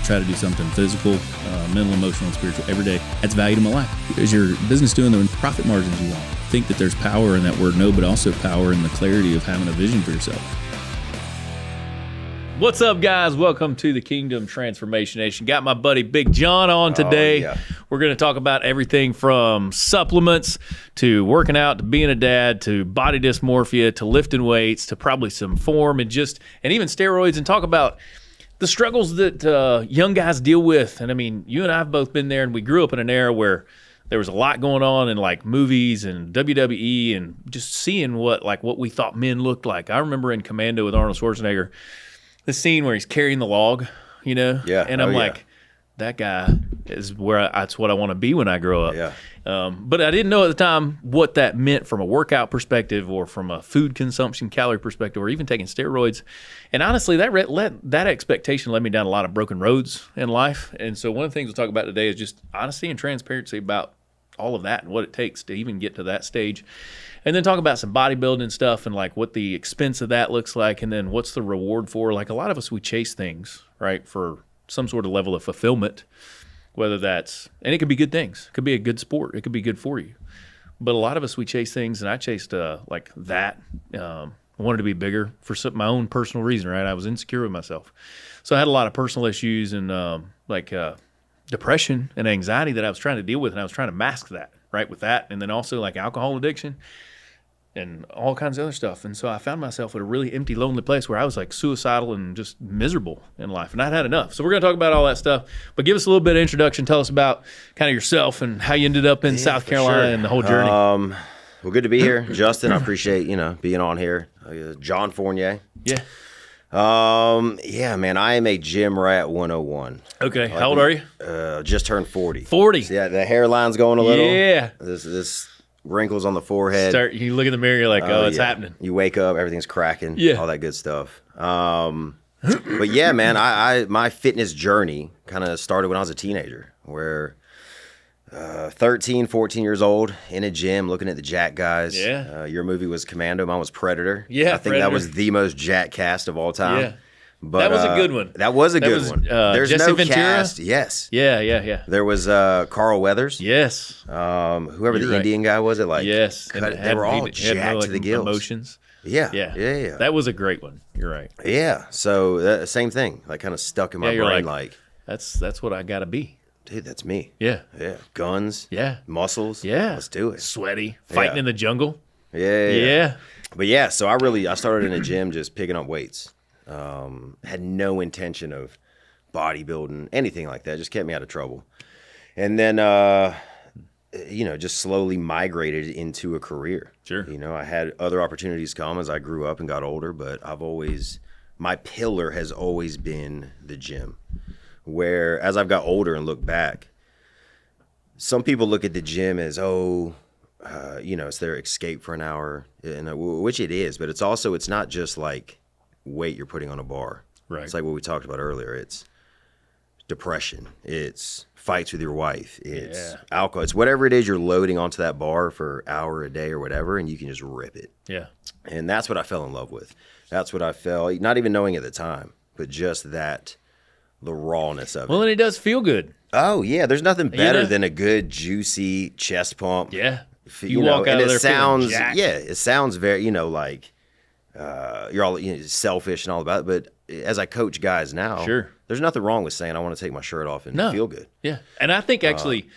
try to do something physical, mental, emotional, and spiritual every day. Adds value to my life. Is your business doing the profit margins you want? I think that there's power in that word no, but also power in the clarity of having a vision for yourself. What's up, guys? Welcome to the Kingdom Transformation Nation. Got my buddy Big John on today. Oh, yeah. We're going to talk about everything from supplements to working out to being a dad to body dysmorphia to lifting weights to probably some form and even steroids, and talk about the struggles that young guys deal with. And I mean, you and I have both been there, and we grew up in an era where there was a lot going on in like movies and WWE and just seeing what we thought men looked like. I remember in Commando with Arnold Schwarzenegger, the scene where he's carrying the log, you know? Yeah. And I'm like, that guy is that's what I want to be when I grow up. Yeah. But I didn't know at the time what that meant from a workout perspective or from a food consumption calorie perspective or even taking steroids. And honestly, that expectation led me down a lot of broken roads in life. And so one of the things we'll talk about today is just honesty and transparency about all of that and what it takes to even get to that stage. And then talk about some bodybuilding stuff and like what the expense of that looks like, and then what's the reward for. Like a lot of us, we chase things, right, for some sort of level of fulfillment, whether that's, and it could be good things. It could be a good sport. It could be good for you. But a lot of us, we chase things, and I chased like that. I wanted to be bigger for my own personal reason, right? I was insecure with myself. So I had a lot of personal issues and depression and anxiety that I was trying to deal with, and I was trying to mask that, right, with that. And then also like alcohol addiction and all kinds of other stuff. And so I found myself at a really empty, lonely place where I was like suicidal and just miserable in life. And I'd had enough. So we're going to talk about all that stuff. But give us a little bit of introduction. Tell us about kind of yourself and how you ended up in South Carolina and the whole journey. Well, good to be here, Justin. I appreciate, being on here. John Fournier. Yeah. Yeah, man, I am a gym rat 101. Okay. How old are you? Just turned 40. 40. So, yeah, the hairline's going a little. Yeah. This wrinkles on the forehead. You look in the mirror, you're like, it's happening. You wake up, everything's cracking. Yeah. All that good stuff. But yeah, man, my fitness journey kind of started when I was a teenager, where 13, 14 years old in a gym looking at the Jack guys. Yeah. Your movie was Commando. Mine was Predator. Yeah, I think Predator. that was the most Jack cast of all time. Yeah. But, that was a good one. That was a good one. There's Jesse no Ventura? cast. Yes. Yeah. There was Carl Weathers. Yes. Whoever You're the right. Indian guy was. Yes. They were all jacked to the gills. Emotions. Yeah. That was a great one. You're right. Yeah. So same thing. Like kind of stuck in my brain. Like that's what I gotta be. Dude, that's me. Yeah. Yeah. Guns. Yeah. Muscles. Yeah. Let's do it. Sweaty. Fighting in the jungle. Yeah. But yeah, so I started in a gym just picking up weights. Had no intention of bodybuilding, anything like that. Just kept me out of trouble. And then, just slowly migrated into a career. Sure. I had other opportunities come as I grew up and got older, but my pillar has always been the gym. Where as I've got older and look back, some people look at the gym as, it's their escape for an hour, which it is, but it's not just like weight you're putting on a bar. Right. It's like what we talked about earlier. It's depression. It's fights with your wife. It's alcohol. It's whatever it is you're loading onto that bar for an hour a day or whatever, and you can just rip it. Yeah. And that's what I fell in love with. That's what I felt, not even knowing at the time, but just the rawness of it. Well, and it does feel good. Oh, yeah. There's nothing better than a good, juicy chest pump. Yeah. You walk out of there feeling jacked. Yeah, it sounds very, like you're all selfish and all about it. But as I coach guys now, sure, there's nothing wrong with saying I want to take my shirt off and feel good. Yeah. And I think actually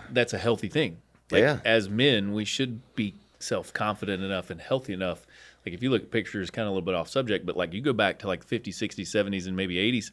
that's a healthy thing. Like, yeah. As men, we should be self-confident enough and healthy enough. Like if you look at pictures, kind of a little bit off subject, but like you go back to like 50s, 60s, 70s, and maybe 80s,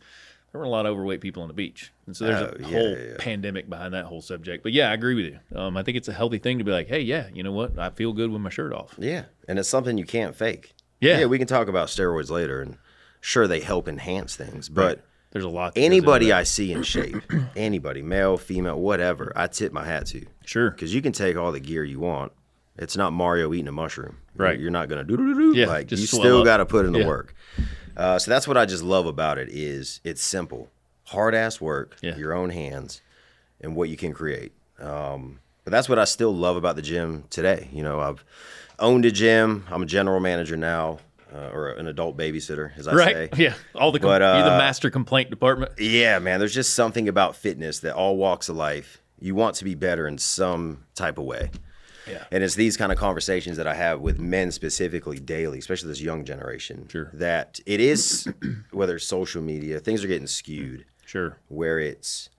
there were a lot of overweight people on the beach. And so there's a whole pandemic behind that whole subject. But yeah, I agree with you. I think it's a healthy thing to be like, hey, yeah, you know what? I feel good with my shirt off. Yeah. And it's something you can't fake. Yeah. Yeah, we can talk about steroids later, and sure, they help enhance things. But right. There's a lot. Anybody I see in shape, anybody, male, female, whatever, I tip my hat to. Sure. Because you can take all the gear you want. It's not Mario eating a mushroom. Right. You're not going to do. Yeah, like, just you swell still up. got to put in the work. So that's what I just love about it is it's simple. Hard-ass work, your own hands, and what you can create. But that's what I still love about the gym today. I've owned a gym. I'm a general manager now. or an adult babysitter, as I Right. say. Yeah. All the you're the master complaint department. Yeah, man. There's just something about fitness that all walks of life, you want to be better in some type of way. Yeah. And it's these kind of conversations that I have with men specifically daily, especially this young generation. Sure. That it is, whether it's social media, things are getting skewed. Sure. Where it's,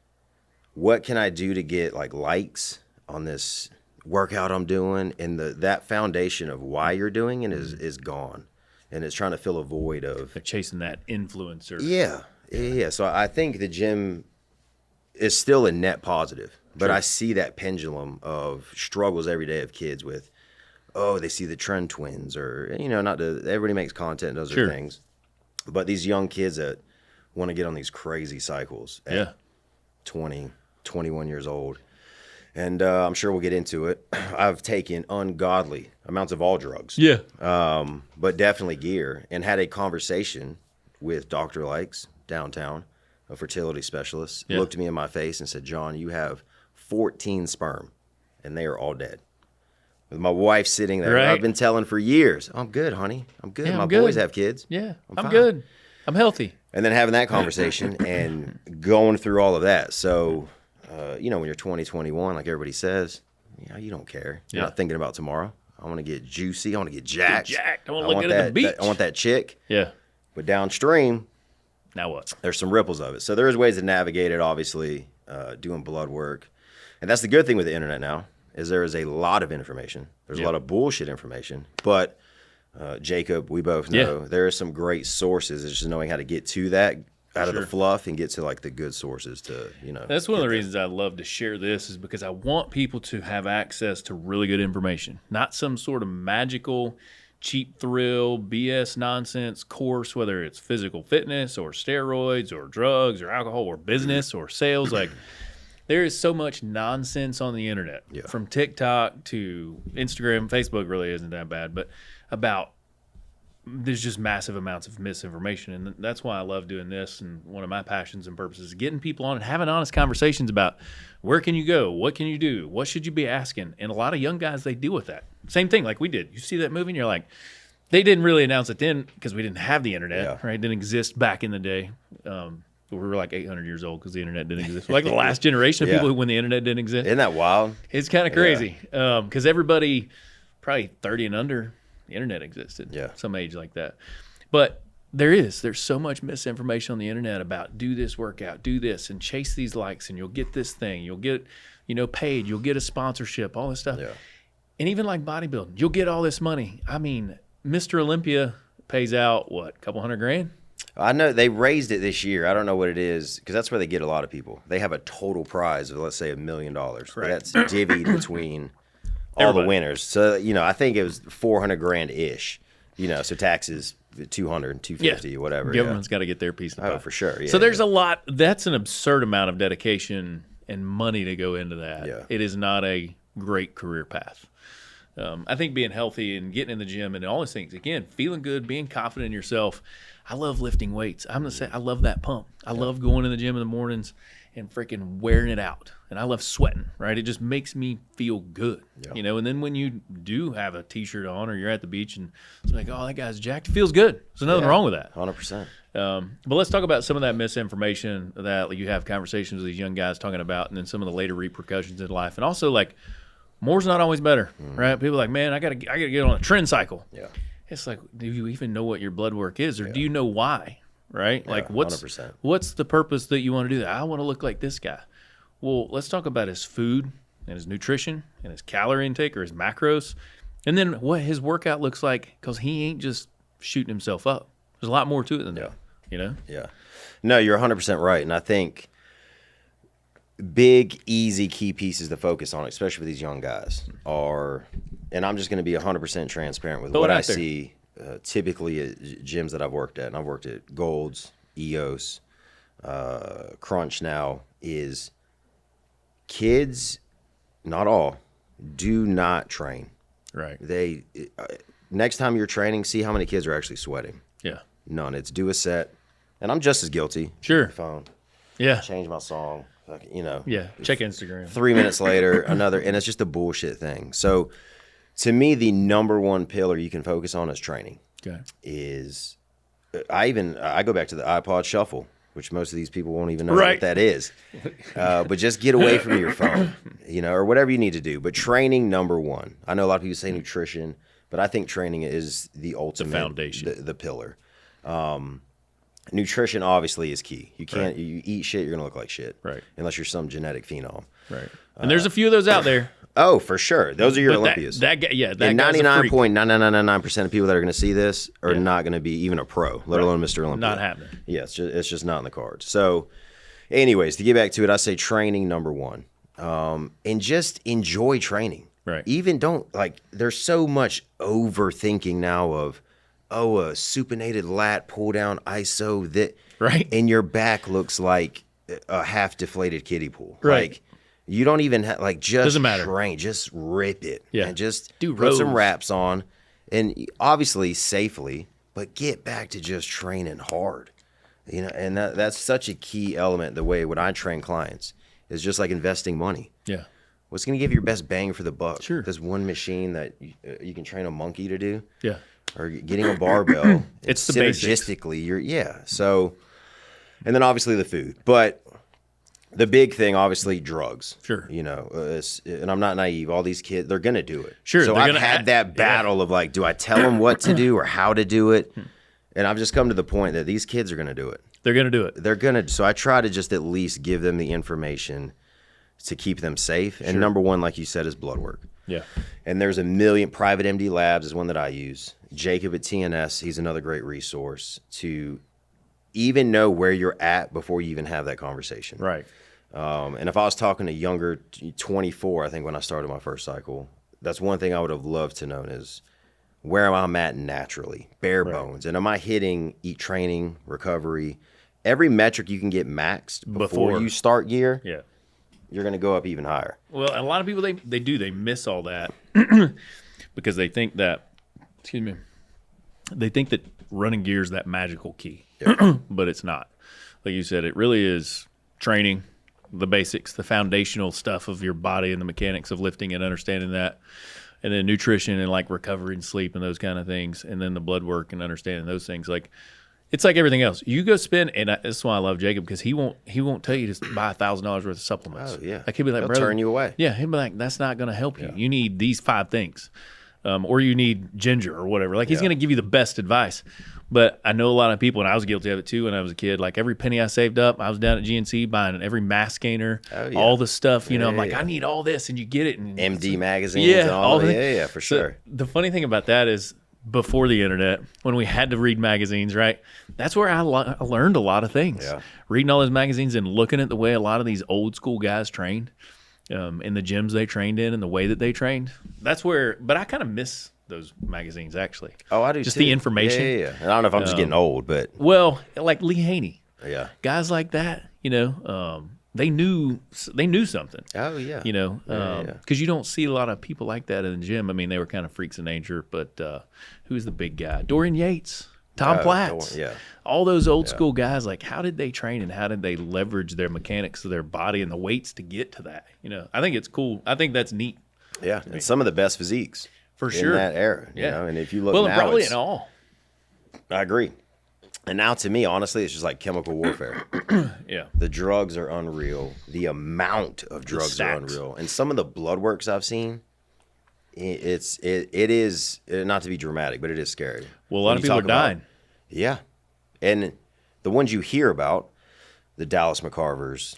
what can I do to get like likes on this workout I'm doing? And that foundation of why you're doing it is gone. And it's trying to fill a void of. They're chasing that influencer. Yeah. So I think the gym is still a net positive. But I see that pendulum of struggles every day of kids with, they see the trend twins or, everybody makes content and does their things. But these young kids that want to get on these crazy cycles at 20, 21 years old. And I'm sure we'll get into it. I've taken ungodly amounts of all drugs. Yeah. But definitely gear, and had a conversation with Dr. Likes downtown, a fertility specialist, looked me in my face and said, John, you have 14 sperm, and they are all dead. With my wife sitting there, I've been telling for years, I'm good, honey. I'm good. My boys have kids. Yeah, I'm fine. good. I'm healthy. And then having that conversation and going through all of that. So, when you're 20, 21, like everybody says, you don't care. You're not thinking about tomorrow. I want to get juicy. I want to get jacked. I want to look good at the beach. I want that chick. Yeah. But downstream, now what? There's some ripples of it. So there's ways to navigate it, obviously, doing blood work. And that's the good thing with the internet now, is there is a lot of information. There's a lot of bullshit information. But Jacob, we both know there are some great sources. It's just knowing how to get to that out of the fluff and get to like the good sources to, That's one of the reasons I love to share this, is because I want people to have access to really good information, not some sort of magical, cheap thrill, BS nonsense course, whether it's physical fitness or steroids or drugs or alcohol or business or sales. Like, there is so much nonsense on the internet, from TikTok to Instagram. Facebook really isn't that bad, but there's just massive amounts of misinformation. And that's why I love doing this. And one of my passions and purposes is getting people on and having honest conversations about where can you go? What can you do? What should you be asking? And a lot of young guys, they deal with that. Same thing like we did. You see that movie and you're like, they didn't really announce it then because we didn't have the internet, right? It didn't exist back in the day. We were like 800 years old because the internet didn't exist. We're like the last generation of people when the internet didn't exist. Isn't that wild? It's kind of crazy because everybody, probably 30 and under, the internet existed. Yeah, some age like that. But there's so much misinformation on the internet about do this workout, do this, and chase these likes, and you'll get this thing, you'll get paid, you'll get a sponsorship, all this stuff. Yeah. And even like bodybuilding, you'll get all this money. I mean, Mr. Olympia pays out what, a couple $100,000? I know they raised it this year. I don't know what it is because that's where they get a lot of people. They have a total prize of, let's say, $1 million. Right. That's divvied between all the winners. So, I think it was $400,000 ish. So taxes 200, 250, whatever. Government's got to get their piece of the pie. Oh, for sure. Yeah, so there's a lot. That's an absurd amount of dedication and money to go into that. Yeah. It is not a great career path. I think being healthy and getting in the gym and all those things, again, feeling good, being confident in yourself. I love lifting weights. I'm going to say I love that pump. I love going to the gym in the mornings and freaking wearing it out. And I love sweating, right? It just makes me feel good, And then when you do have a T-shirt on or you're at the beach and it's like, oh, that guy's jacked, it feels good. There's nothing wrong with that. 100%. But let's talk about some of that misinformation that you have conversations with these young guys talking about, and then some of the later repercussions in life. And also, like, more's not always better, right? People are like, man, I gotta get on a trend cycle. Yeah. It's like, do you even know what your blood work is, or do you know why, right? Yeah, like, what's 100%. What's the purpose that you want to do that? I want to look like this guy. Well, let's talk about his food and his nutrition and his calorie intake or his macros, and then what his workout looks like, because he ain't just shooting himself up. There's a lot more to it than that, Yeah. No, you're 100% right, and I think big, easy, key pieces to focus on, especially for these young guys, are, and I'm just going to be 100% transparent with what I see typically at gyms that I've worked at, and I've worked at Gold's, EOS, Crunch now, is kids, not all, do not train. Right. They next time you're training, see how many kids are actually sweating. Yeah. None. It's do a set, and I'm just as guilty. Sure. Phone. Yeah. Change my song. Yeah, check Instagram. 3 minutes later, another, and it's just a bullshit thing. So, to me, the number one pillar you can focus on is training. Okay. is I go back to the iPod Shuffle, which most of these people won't even know what that is. But just get away from your phone, or whatever you need to do. But training, number one. I know a lot of people say nutrition, but I think training is the ultimate, the foundation, the pillar. Nutrition obviously is key. You can't you eat shit, you're gonna look like shit, right? Unless you're some genetic phenom, right? And there's a few of those out there. Oh, for sure. Those are your Olympians. And 99.999% of people that are going to see this are not going to be even a pro, let alone Mr. Olympia. Not happening. Yeah, it's just not in the cards. So, anyways, to get back to it, I say training number one, and just enjoy training. Right. Even there's so much overthinking now of, a supinated lat pull down ISO that, right, and your back looks like a half deflated kiddie pool. Right. Like, you don't even just doesn't matter. train, just rip it, and just put some wraps on, and obviously safely, but get back to just training hard, and that's such a key element. The way when I train clients is just like investing money. Yeah, what's going to give you your best bang for the buck? Sure, this one machine that you can train a monkey to do. Yeah, or getting a barbell. It's the synergistically. So, and then obviously the food, but. The big thing, obviously, drugs. Sure. And I'm not naive. All these kids, they're going to do it. Sure. So I've had that battle of do I tell them what to do or how to do it? And I've just come to the point that these kids are going to do it. They're going to do it. They're going to. So I try to just at least give them the information to keep them safe. And number one, like you said, is blood work. Yeah. And there's a million. Private MD Labs is one that I use. Jacob at TNS, he's another great resource to even know where you're at before you even have that conversation. Right. And if I was talking to younger, 24, I think when I started my first cycle, that's one thing I would have loved to know is where am I at naturally, bare bones. And am I hitting eat training, recovery, every metric you can get maxed before you start gear? Yeah. You're going to go up even higher. Well, a lot of people, they miss all that because they think that, they think that running gear is that magical key, but it's not. Like you said, it really is training, the basics, the foundational stuff of your body and the mechanics of lifting and understanding that, and then nutrition and recovery and sleep and those kind of things, and then the blood work and understanding those things. It's like everything else. You go spend, and that's why I love Jacob, because he won't tell you to buy $1,000 worth of supplements. Oh yeah, he'll be like, he'll brother, turn you away. Yeah, he'll be like, that's not going to help you. You need these 5 things, or you need ginger or whatever. He's going to give you the best advice. But I know a lot of people, and I was guilty of it too when I was a kid. Every penny I saved up, I was down at GNC buying every mass gainer, all the stuff. I'm I need all this, and you get it. And MD magazines, and all that. Yeah, for sure. The funny thing about that is, before the internet, when we had to read magazines, right? That's where I learned a lot of things. Yeah. Reading all those magazines and looking at the way a lot of these old school guys trained, in the gyms they trained in and the way that they trained. That's where, but I kind of miss those magazines, actually. Oh, I do just too. The information. Yeah. And I don't know if I'm just getting old, but well, like Lee Haney. Yeah. Guys like that, they knew something. Oh yeah. Because you don't see a lot of people like that in the gym. I mean, they were kind of freaks of nature, but who's the big guy? Dorian Yates, Tom Platz. All those old school guys, how did they train and how did they leverage their mechanics of their body and the weights to get to that? I think it's cool. I think that's neat. Yeah, and some of the best physiques. For sure. In that era, and if you look now, probably in all. I agree. And now, to me, honestly, it's just like chemical warfare. Yeah. The drugs are unreal. The amount of drugs are unreal. And some of the blood works I've seen, it is, not to be dramatic, but it is scary. Well, a lot of people are dying. Yeah. And the ones you hear about, the Dallas McCarvers,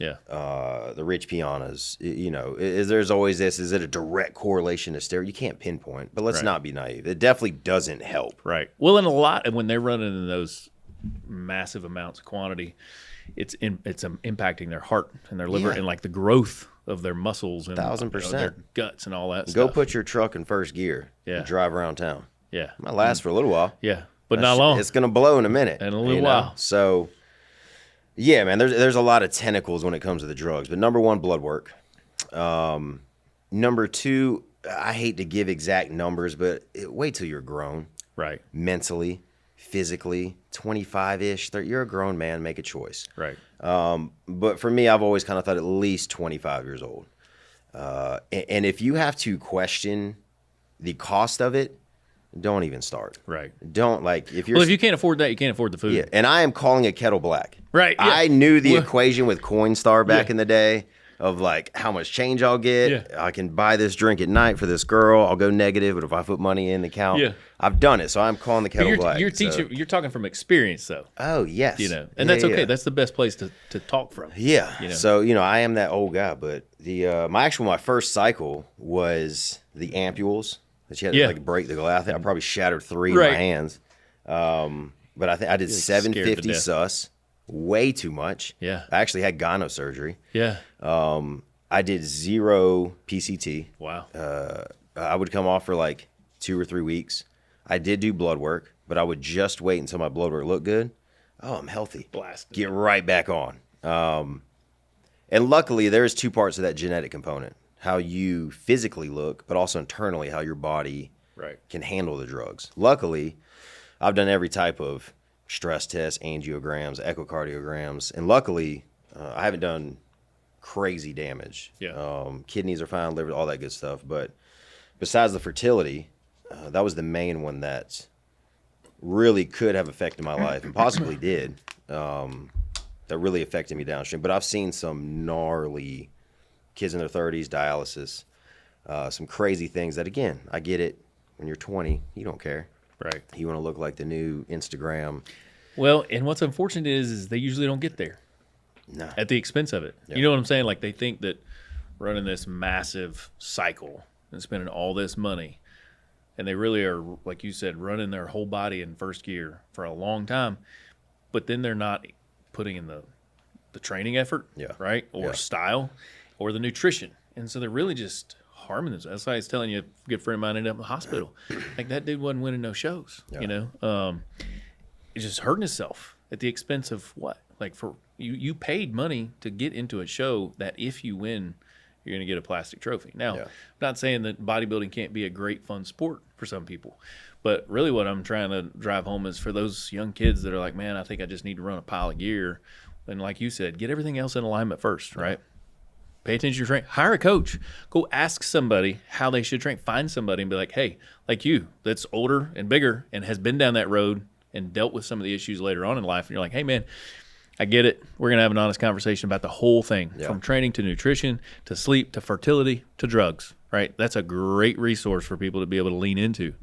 the Rich Pianas, there's always this. Is it a direct correlation to steroid? You can't pinpoint, but let's not be naive. It definitely doesn't help. Right. Well, and a lot, when they're running in those massive amounts of quantity, it's impacting their heart and their liver and the growth of their muscles and 1,000%. Their guts and all that Go stuff. put your truck in first gear and drive around town. Yeah. It might last for a little while. Yeah, but not long. It's going to blow in a minute. In a little while. So... yeah, man, there's a lot of tentacles when it comes to the drugs. But number one, blood work. Number two, I hate to give exact numbers, but wait till you're grown. Right. Mentally, physically, 25-ish. You're a grown man, make a choice. Right. But for me, I've always kind of thought at least 25 years old. And if you have to question the cost of it, don't even start. Right. Don't like if you're. Well, if you can't afford that, you can't afford the food. Yeah, and I am calling it kettle black. Right. Yeah. I knew the equation with Coinstar back Yeah. in the day of like how much change I'll get. Yeah. I can buy this drink at night for this girl. I'll go negative, but if I put money in the account, Yeah. I've done it. So I'm calling the kettle black. You're teaching. You're talking from experience, though. Oh yes, And that's okay. That's the best place to talk from. Yeah. So I am that old guy, but the my first cycle was the ampules that you had to like break the glass. I think I probably shattered 3 in my hands. But I think I did 750 sus, way too much. Yeah. I actually had gyno surgery. Yeah. I did 0 PCT. Wow. I would come off for like 2 or 3 weeks. I did do blood work, but I would just wait until my blood work looked good. Oh, I'm healthy. Blasted. Get right back on. And luckily, there's 2 parts of that genetic component: how you physically look, but also internally how your body can handle the drugs. Luckily, I've done every type of stress test, angiograms, echocardiograms, and luckily, I haven't done crazy damage. Yeah. Kidneys are fine, liver, all that good stuff. But besides the fertility, that was the main one that really could have affected my life and possibly did. That really affected me downstream. But I've seen some gnarly kids in their 30s, dialysis, some crazy things that, again, I get it. When you're 20, you don't care. Right. You want to look like the new Instagram. Well, and what's unfortunate is they usually don't get there. No. At the expense of it. Yeah. You know what I'm saying? Like they think that running this massive cycle and spending all this money, and they really are, like you said, running their whole body in first gear for a long time, but then they're not putting in the training effort, right? Or style or the nutrition. And so they're really just harming themselves. That's why I was telling you, a good friend of mine ended up in the hospital. Like that dude wasn't winning no shows, He's just hurting himself at the expense of what? Like for you paid money to get into a show that if you win, you're going to get a plastic trophy. Now, I'm not saying that bodybuilding can't be a great, fun sport for some people, but really what I'm trying to drive home is for those young kids that are like, man, I think I just need to run a pile of gear. And like you said, get everything else in alignment first, right? Pay attention to your training. Hire a coach. Go ask somebody how they should train. Find somebody and be like, hey, like you, that's older and bigger and has been down that road and dealt with some of the issues later on in life. And you're like, hey, man, I get it. We're going to have an honest conversation about the whole thing, from training to nutrition to sleep to fertility to drugs, right? That's a great resource for people to be able to lean into.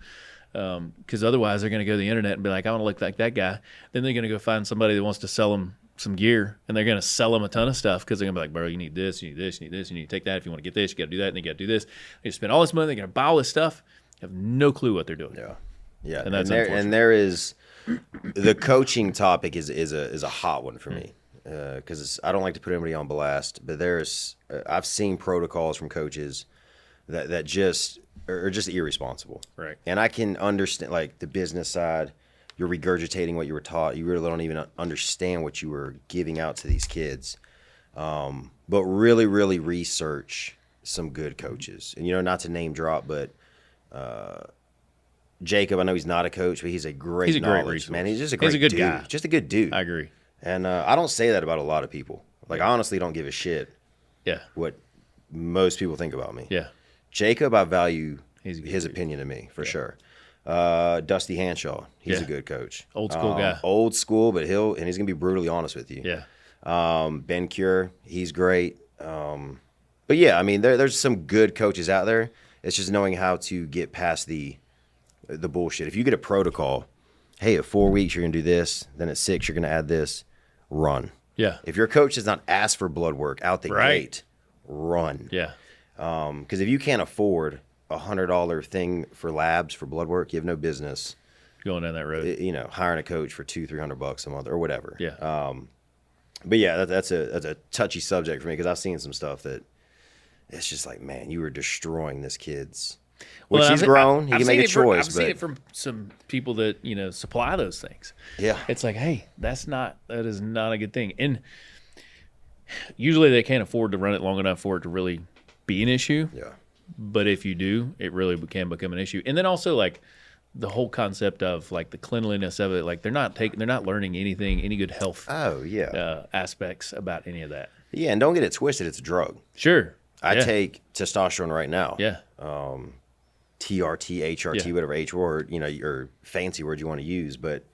Because otherwise they're going to go to the internet and be like, I want to look like that guy. Then they're going to go find somebody that wants to sell them some gear, and they're going to sell them a ton of stuff because they're going to be like, bro, you need this, you need this, you need this, you need to take that. If you want to get this, you got to do that, and you got to do this. They spend all this money, they're going to buy all this stuff, have no clue what they're doing. Yeah. And that's there is the coaching topic is a hot one for me because I don't like to put anybody on blast, but there's I've seen protocols from coaches that just are just irresponsible. Right. And I can understand like the business side. You're regurgitating what you were taught. You really don't even understand what you were giving out to these kids. But really, really research some good coaches. And, not to name drop, but Jacob, I know he's not a coach, but he's a great resource. Man, he's just a great good dude. guy. Just a good dude. I agree. And I don't say that about a lot of people. Like, I honestly don't give a shit what most people think about me. Yeah. Jacob, I value his opinion of me, for sure. Dusty Hanshaw, he's a good coach. Old school guy. Old school, but he's gonna be brutally honest with you. Yeah. Ben Cure, he's great. But yeah, I mean, there's some good coaches out there. It's just knowing how to get past the bullshit. If you get a protocol, hey, at 4 weeks you're gonna do this, then at 6 you're gonna add this, run. Yeah. If your coach does not ask for blood work out the gate, run. Yeah. Because if you can't afford $100 thing for labs for blood work, you have no business going down that road. Hiring a coach for $200-300 a month or whatever. Yeah. But yeah, that's a touchy subject for me because I've seen some stuff that it's just like, man, you were destroying this kid's. Which he's grown, he can make a choice. I've seen it from some people that supply those things. Yeah. It's like, hey, that is not a good thing, and usually they can't afford to run it long enough for it to really be an issue. Yeah. But if you do, it really can become an issue. And then also like the whole concept of like the cleanliness of it, like they're not learning any good health aspects about any of that. Yeah, and don't get it twisted, it's a drug. Sure. I take testosterone right now. Yeah. TRT, HRT, whatever H word, or fancy word you want to use, but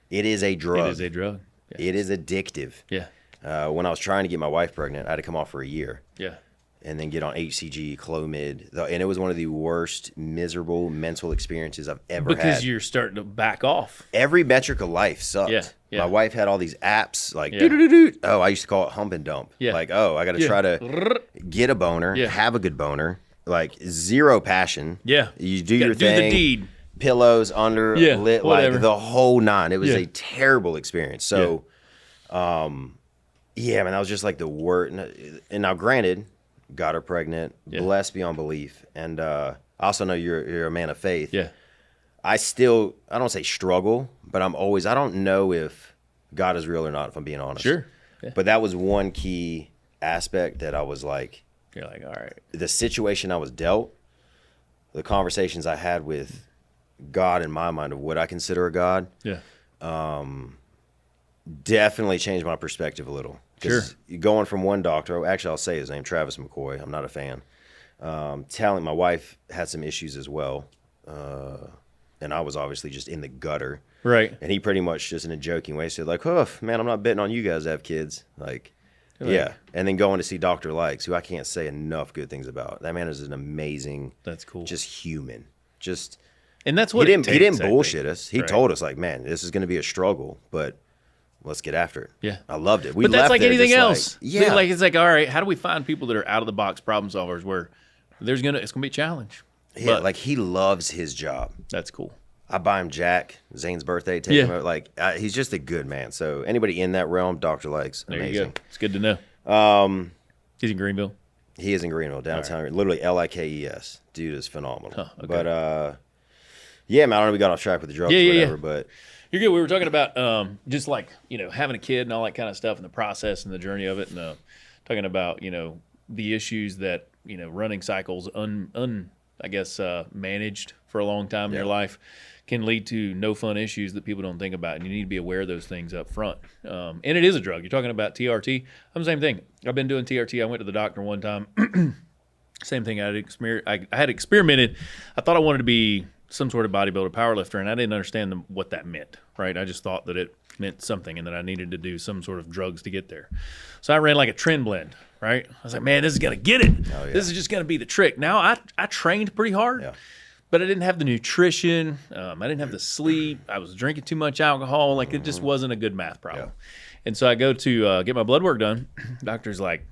it is a drug. It is a drug. Yeah. It is addictive. Yeah. When I was trying to get my wife pregnant, I had to come off for a year. Yeah. And then get on HCG, Clomid. And it was one of the worst, miserable mental experiences I've ever had. Because you're starting to back off. Every metric of life sucked. Yeah. Yeah. My wife had all these apps like, oh, I used to call it hump and dump. Yeah. Like, oh, I got to try to get a boner, have a good boner, like zero passion. Yeah. You do your thing. Do the deed. Pillows under, lit, whatever. like the whole nine. It was a terrible experience. So, man, that was just like the worst. And now, granted, got her pregnant, blessed beyond belief. And I also know you're a man of faith. Yeah. I don't say struggle, but I don't know if God is real or not, if I'm being honest. Sure. Yeah. But that was one key aspect that I was like, you're like, all right. The situation I was dealt, the conversations I had with God in my mind of what I consider a God, definitely changed my perspective a little. Sure. Going from one doctor, actually I'll say his name, Travis McCoy, I'm not a fan, telling my wife had some issues as well, and I was obviously just in the gutter. Right. And he pretty much just in a joking way said like, oh, man, I'm not betting on you guys to have kids. Like, yeah. And then going to see Dr. Likes, who I can't say enough good things about. That man is an amazing, that's cool, just human. Just, and that's what he didn't bullshit us. He told us like, man, this is going to be a struggle, but let's get after it. Yeah. I loved it. But that's like anything else. Yeah. Like, it's like, all right, how do we find people that are out of the box problem solvers where it's going to be a challenge? Yeah. But like he loves his job. That's cool. I buy him Jack, Zane's birthday, take him out. Like, he's just a good man. So anybody in that realm, Dr. Likes, amazing. There you go. It's good to know. He's in Greenville. He is in Greenville, downtown. Right. Literally Likes. Dude is phenomenal. Huh, okay. But man, I don't know. We got off track with the drugs or whatever, but you're good. We were talking about just like having a kid and all that kind of stuff and the process and the journey of it, and talking about the issues that running cycles managed for a long time in your life can lead to no fun issues that people don't think about, and you need to be aware of those things up front. And it is a drug. You're talking about TRT. I'm the same thing. I've been doing TRT. I went to the doctor one time. Same thing. I had experimented. I thought I wanted to be some sort of bodybuilder, powerlifter, and I didn't understand what that meant, right? I just thought that it meant something and that I needed to do some sort of drugs to get there. So I ran like a trend blend, right? I was like, man, this is going to get it. Oh, yeah. This is just going to be the trick. Now, I trained pretty hard, but I didn't have the nutrition. I didn't have the sleep. I was drinking too much alcohol. Like, it just wasn't a good math problem. Yeah. And so I go to get my blood work done. Doctor's like,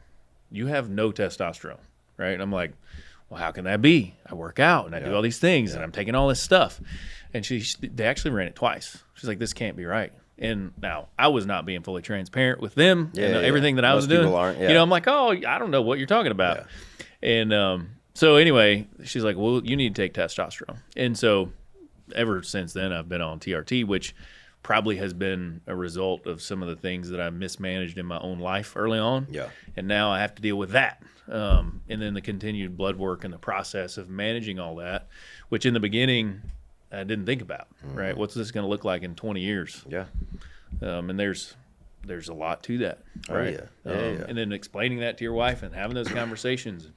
you have no testosterone, right? And I'm like, well, how can that be? I work out and I do all these things and I'm taking all this stuff. And they actually ran it twice. She's like, this can't be right. And now I was not being fully transparent with them and everything that I was doing. I'm like, oh, I don't know what you're talking about. Yeah. And so anyway, she's like, well, you need to take testosterone. And so ever since then, I've been on TRT, which probably has been a result of some of the things that I mismanaged in my own life early on. Yeah. And now I have to deal with that. And then the continued blood work and the process of managing all that, which in the beginning I didn't think about, right? What's this going to look like in 20 years? Yeah. And there's a lot to that, right? Oh, yeah. And then explaining that to your wife and having those conversations,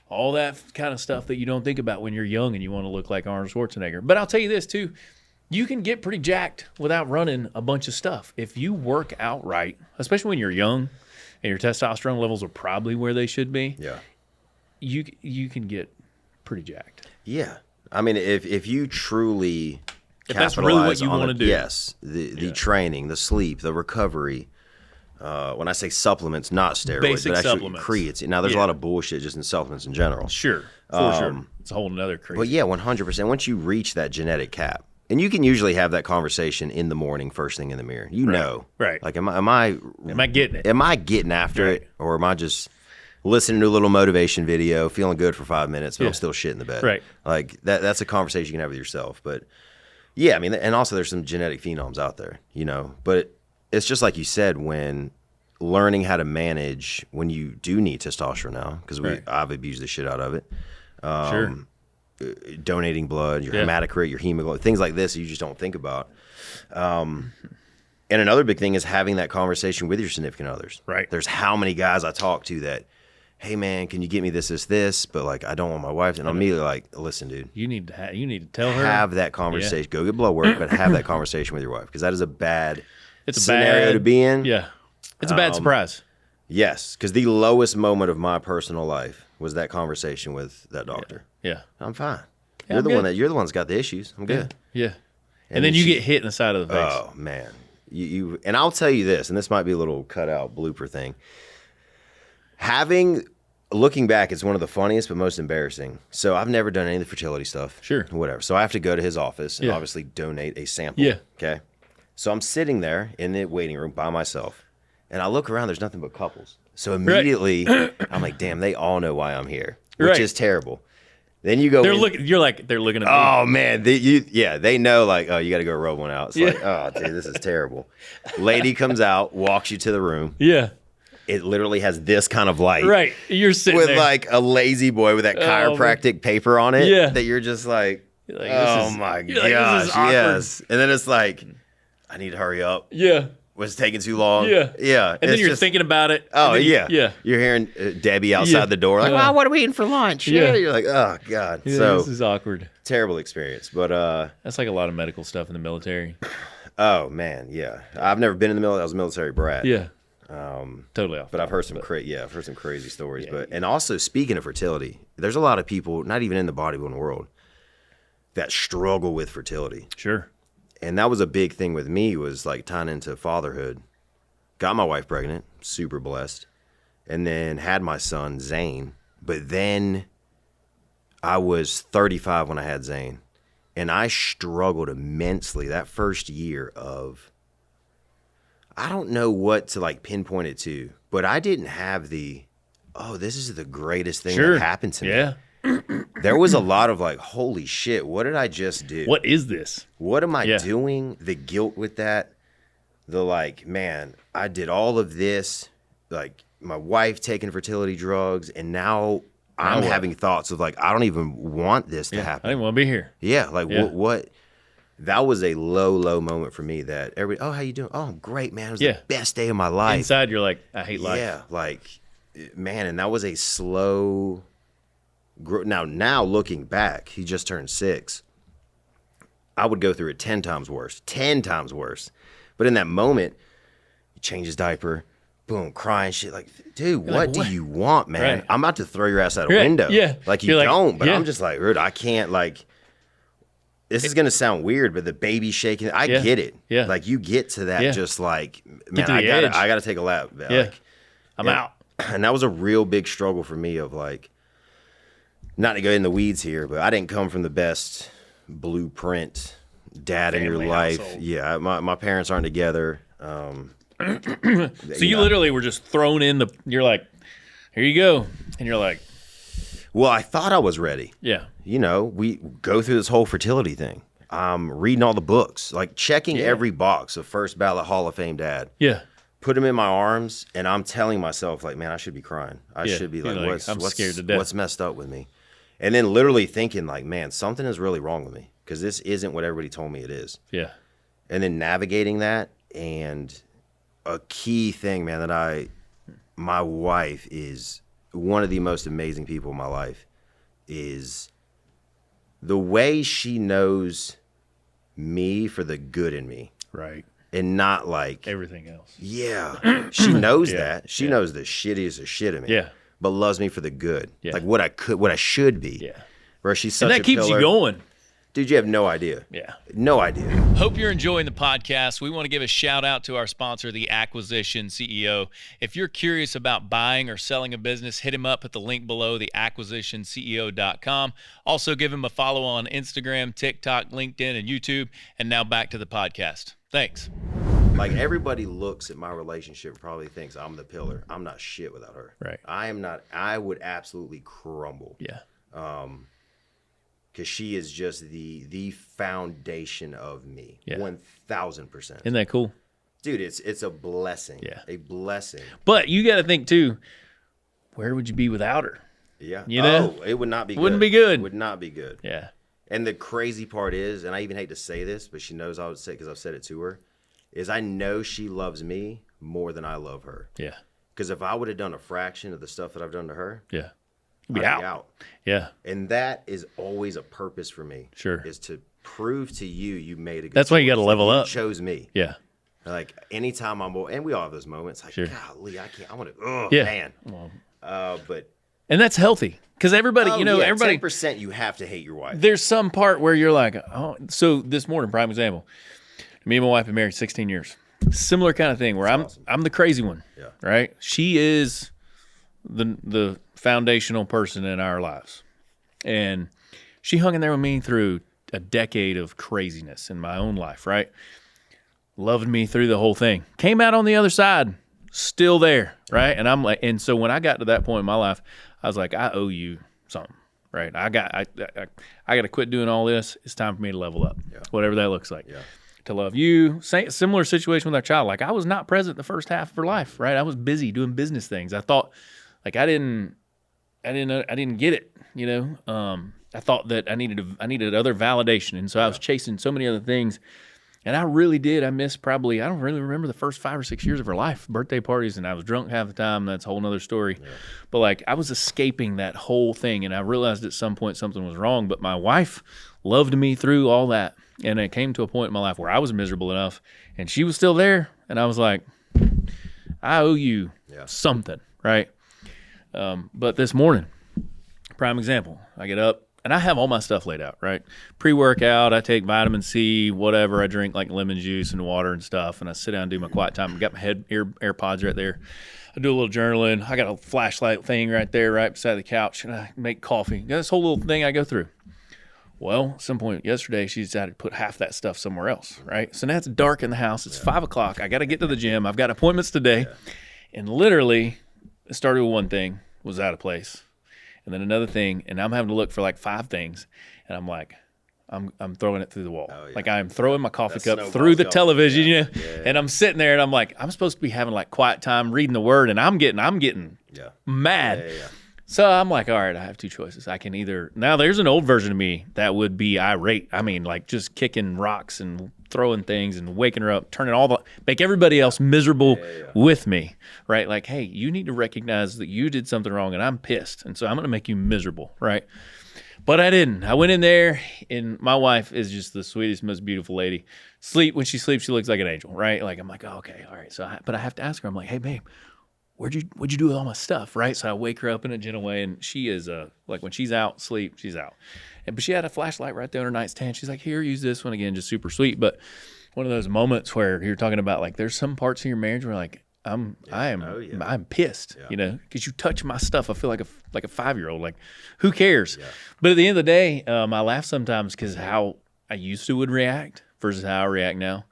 all that kind of stuff that you don't think about when you're young and you want to look like Arnold Schwarzenegger. But I'll tell you this too, you can get pretty jacked without running a bunch of stuff. If you work out right, especially when you're young and your testosterone levels are probably where they should be, you can get pretty jacked. Yeah. I mean, if you truly if that's really what you want to do. Yes. The training, the sleep, the recovery. When I say supplements, not steroids, basic but actually supplements. Creates. Now, there's a lot of bullshit just in supplements in general. Sure. For sure. It's a whole nother crazy. But yeah, 100%. Once you reach that genetic cap, and you can usually have that conversation in the morning, first thing in the mirror. You know. Right. Like, am I getting it? Am I getting after it? Or am I just listening to a little motivation video, feeling good for 5 minutes, but I'm still shit in the bed? Right. Like, that's a conversation you can have with yourself. But yeah, I mean, and also there's some genetic phenoms out there, But it's just like you said, when learning how to manage when you do need testosterone now, because I've abused the shit out of it. Sure. Donating blood, your hematocrit, your hemoglobin, things like this that you just don't think about. And another big thing is having that conversation with your significant others. Right. There's how many guys I talk to that hey man, can you get me this? But like, I don't want my wife. And I'm immediately like, listen, dude, You need to tell her. have that conversation. Go get blood work, but have that conversation with your wife, because that is a bad It's scenario a bad, to be in. Yeah. It's a bad surprise. Yes, because the lowest moment of my personal life was that conversation with that doctor. Yeah. I'm fine. Yeah, You're I'm the good. one that's got the issues. I'm good. Yeah. And then you get hit in the side of the face. Oh man, you and I'll tell you this, and this might be a little cutout blooper thing. Looking back, it's one of the funniest but most embarrassing. So I've never done any of the fertility stuff. Sure. Whatever. So I have to go to his office and Yeah. obviously donate a sample. Yeah. Okay. So I'm sitting there in the waiting room by myself, and I look around. There's nothing but couples. So immediately I'm like, damn, they all know why I'm here, which Right. is terrible. Then you go. They're looking. You're like they're looking at me. Oh man, they know like, oh, you got to go rub one out. It's like, oh, dude, this is terrible. Lady comes out, walks you to the room. Yeah. It literally has this kind of light, Right. You're sitting with there. like a lazy boy with that chiropractic paper on it. Yeah. That you're just like, You're like, oh this is- my you're like, this is gosh, awkward. yes. And then it's like, I need to hurry up. Yeah. Was taking too long. Yeah. Yeah. And then you're thinking about it. Oh and then yeah. Yeah. You're hearing Debbie outside Yeah. the door, like, wow, what are we eating for lunch? Yeah. You're like, oh god. Yeah, So this is awkward. terrible experience, but That's like a lot of medical stuff in the military. oh man, yeah. I've never been in the military. I was a military brat. Yeah. Totally off. But I've heard some crazy stories. And also speaking of fertility, there's a lot of people, not even in the bodybuilding world, that struggle with fertility. Sure. And that was a big thing with me, was like tying into fatherhood. Got my wife pregnant, super blessed, and then had my son Zane. But then I was 35 when I had Zane, and I struggled immensely that first year of, I don't know what to like pinpoint it to, but I didn't have this is the greatest thing that happened to me. Yeah. There was a lot of like, holy shit, what did I just do? What is this? What am I doing? The guilt with that. The like, man, I did all of this, like my wife taking fertility drugs, and now I'm having thoughts of like, I don't even want this to happen. I didn't want to be here. Yeah, like what? That was a low moment for me. That everybody, oh, how you doing? Oh, I'm great, man. It was the best day of my life. Inside, you're like, I hate life. Yeah, like, man, and that was a slow growth. Now looking back, he just turned 6. I would go through it 10 times worse. But in that moment, you change his diaper, boom, crying shit. Like, dude, what do you want, man? Right. I'm about to throw your ass out a window. Yeah. Like, You're like, don't, but I'm just like, dude, I can't, like, this is going to sound weird, but the baby shaking, I get it. Yeah. Like, you get to that just like, man, to the edge. I got to take a lap. Yeah. Like, I'm out. and that was a real big struggle for me of like, not to go in the weeds here, but I didn't come from the best blueprint dad in your Family life. household. Yeah, my parents aren't together. So you literally were just thrown in you're like, here you go. And you're like, Well, I thought I was ready. yeah. You know, we go through this whole fertility thing. Reading all the books, like checking every box of first ballot Hall of Fame dad. Yeah. Put him in my arms, and I'm telling myself, like, man, I should be crying. I Yeah, should be you're like, like, what's I'm scared to death. What's messed up with me? And then literally thinking, like, man, something is really wrong with me, because this isn't what everybody told me it is. Yeah. And then navigating that, and a key thing, man, my wife is one of the most amazing people in my life, is the way she knows me for the good in me, Right. and not like Everything else. yeah, she knows Yeah, that. She knows the shittiest of shit in me. Yeah. But loves me for the good. Yeah. Like what I should be. Yeah. Where she's such And that a keeps pillar. you going. Dude, you have no idea. Yeah. No idea. Hope you're enjoying the podcast. We want to give a shout out to our sponsor, The Acquisition CEO. If you're curious about buying or selling a business, hit him up at the link below, theacquisitionceo.com. Also, give him a follow on Instagram, TikTok, LinkedIn, and YouTube. And now back to the podcast. Thanks. Like everybody looks at my relationship and probably thinks I'm the pillar. I'm not shit without her. Right. I am not. I would absolutely crumble. Yeah. Because she is just the foundation of me. Yeah. 1,000%. Isn't that cool? Dude, it's a blessing. Yeah. A blessing. But you got to think, too, where would you be without her? Yeah. You know? Oh, it would not be good. Wouldn't be good. Would not be good. Yeah. And the crazy part is, and I even hate to say this, but she knows I would say, because I've said it to her, is I know she loves me more than I love her. Yeah. Because if I would have done a fraction of the stuff that I've done to her, Yeah. I'd Be out. Yeah. And that is always a purpose for me. Sure. Is to prove to you made a good That's why you got to choice. level You up. chose me. Yeah. Like anytime and we all have those moments. Like, Sure. golly, I can't. I want to. Yeah. Man. But And that's healthy because everybody, everybody. 10% you have to hate your wife. There's some part where you're like, oh, so this morning, prime example, me and my wife have been married 16 years. Similar kind of thing where I'm the crazy one. Yeah. Right. She is the foundational person in our lives. And she hung in there with me through a decade of craziness in my own life, right? Loved me through the whole thing. Came out on the other side, still there, right? And I'm like, and so when I got to that point in my life, I was like, I owe you something, right? I got to quit doing all this. It's time for me to level up, whatever that looks like. Yeah. To love you. Similar situation with our child. Like I was not present the first half of her life, right? I was busy doing business things. I thought, like I didn't get it, I thought that I needed other validation, and so I was chasing so many other things, and I really did. I missed I don't really remember the first 5 or 6 years of her life, birthday parties, and I was drunk half the time. That's a whole nother story. Yeah. But like I was escaping that whole thing, and I realized at some point something was wrong. But my wife loved me through all that, and it came to a point in my life where I was miserable enough, and she was still there, and I was like, I owe you something, right? But this morning, prime example, I get up and I have all my stuff laid out, right? Pre-workout, I take vitamin C, whatever. I drink like lemon juice and water and stuff, and I sit down and do my quiet time. I got my AirPods right there. I do a little journaling. I got a flashlight thing right there, right beside the couch, and I make coffee. Got this whole little thing I go through. Well, at some point yesterday, she decided to put half that stuff somewhere else, right? So now it's dark in the house. It's 5 o'clock. I got to get to the gym. I've got appointments today. And literally, it started with one thing, was out of place. And then another thing, and I'm having to look for like 5 things. And I'm like, I'm throwing it through the wall. Oh, yeah. Like I'm throwing my coffee cup through the television, and I'm sitting there and I'm like, I'm supposed to be having like quiet time reading the word, and I'm getting mad. So I'm like, all right, I have 2 choices. I can either, now there's an old version of me that would be irate. I mean, like just kicking rocks and throwing things and waking her up, make everybody else miserable with me, right? Like, hey, you need to recognize that you did something wrong and I'm pissed. And so I'm going to make you miserable, right? But I didn't. I went in there, and my wife is just the sweetest, most beautiful lady. When she sleeps, she looks like an angel, right? Like, I'm like, oh, okay, all right. But I have to ask her, I'm like, hey, babe, what'd you do with all my stuff, right? So I wake her up in a gentle way, and she is like when she's out, she's out. But she had a flashlight right there on her nightstand. She's like, here, use this one again, just super sweet. But one of those moments where you're talking about like there's some parts of your marriage where like I'm pissed, because you touch my stuff. I feel like a 5-year-old. Like, who cares? Yeah. But at the end of the day, I laugh sometimes because how I used to would react versus how I react now.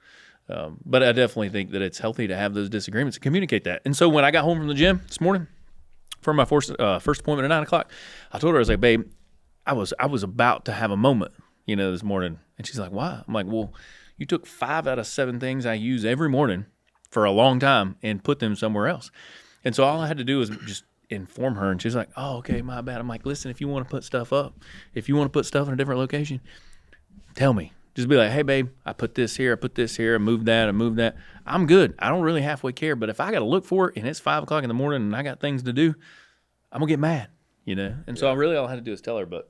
But I definitely think that it's healthy to have those disagreements and communicate that. And so when I got home from the gym this morning for my first appointment at 9 o'clock, I told her, I was like, babe, I was about to have a moment, this morning. And she's like, why? I'm like, well, you took 5 out of 7 things I use every morning for a long time and put them somewhere else. And so all I had to do was just inform her. And she's like, oh, okay, my bad. I'm like, listen, if you want to put stuff up, if you want to put stuff in a different location, tell me. Just be like, hey, babe, I put this here, I moved that. I'm good. I don't really halfway care. But if I got to look for it and it's 5 o'clock in the morning and I got things to do, I'm going to get mad, And so all I had to do is tell her. But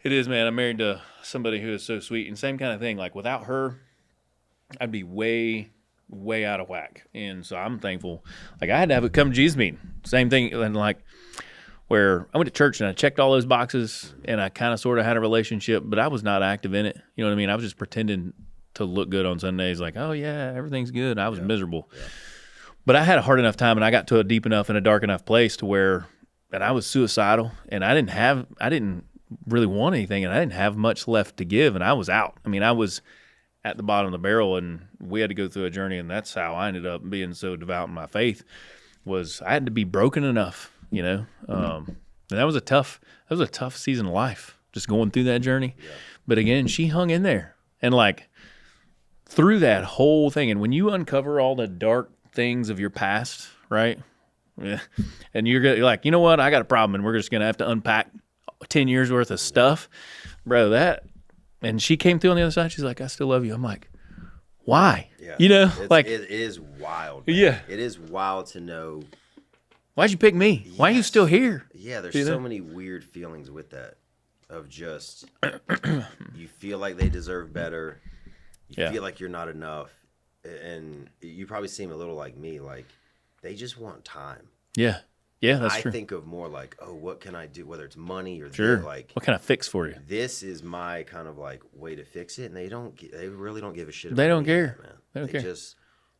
it is, man, I'm married to somebody who is so sweet. And same kind of thing. Like, without her, I'd be way out of whack. And so I'm thankful. Like, I had to have a come to Jesus meeting. Same thing. And like, where I went to church and I checked all those boxes and I kind of sort of had a relationship, but I was not active in it. You know what I mean? I was just pretending to look good on Sundays, like, oh yeah, everything's good. I was miserable. Yeah. But I had a hard enough time, and I got to a deep enough and a dark enough place to where, and I was suicidal, and I didn't really want anything, and I didn't have much left to give, and I was out. I mean, I was at the bottom of the barrel, and we had to go through a journey, and that's how I ended up being so devout in my faith, was I had to be broken enough. And that was a tough season of life, just going through that journey. Yeah. But again, she hung in there, and like through that whole thing. And when you uncover all the dark things of your past, right? Yeah. And you're like, you know what? I got a problem, and we're just gonna have to unpack 10 years worth of stuff, bro. And she came through on the other side. She's like, I still love you. I'm like, why? Yeah. It is wild. Man. Yeah. It is wild to know Why'd you pick me? Why are you Yes. still here? Yeah, there's You know? so many weird feelings with that. Of just, you feel like they deserve better. You Yeah. feel like you're not enough. And you probably seem a little like me. Like, they just want time. Yeah. Yeah, that's I true. think of more like, oh, what can I do? Whether it's money or Sure. like, What kind of fix for you? this is my kind of like way to fix it. And they really don't give a shit about They don't any of care. that, man. They don't care. Just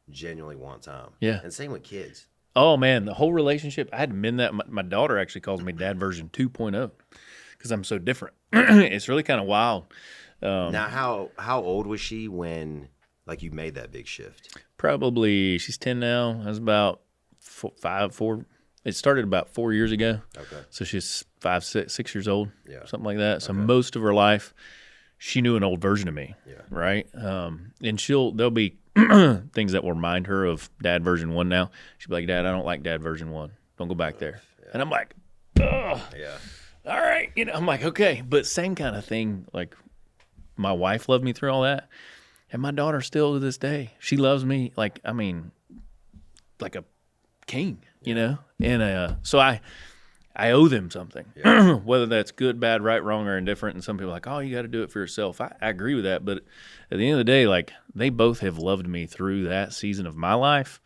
genuinely want time. Yeah. And same with kids. Oh, man, the whole relationship, I had to mend that. My daughter actually calls me dad version 2.0 because I'm so different. It's really kind of wild. Now, how old was she when like you made that big shift? Probably, she's 10 now. I was about 4. It started about 4 years ago. Okay. So she's 5, 6 years old, Yeah. something like that. So most of her life, she knew an old version of me, Yeah. right? And there'll be things that will remind her of dad version 1 now. She'll be like, Dad, I don't like dad version 1. Don't go back there. And I'm like, ugh. Yeah. All right. I'm like, okay. But same kind of thing. Like, my wife loved me through all that. And my daughter still to this day, she loves me like a king, And so I owe them something, whether that's good, bad, right, wrong, or indifferent. And some people are like, oh, you got to do it for yourself. I agree with that. But at the end of the day, like, they both have loved me through that season of my life.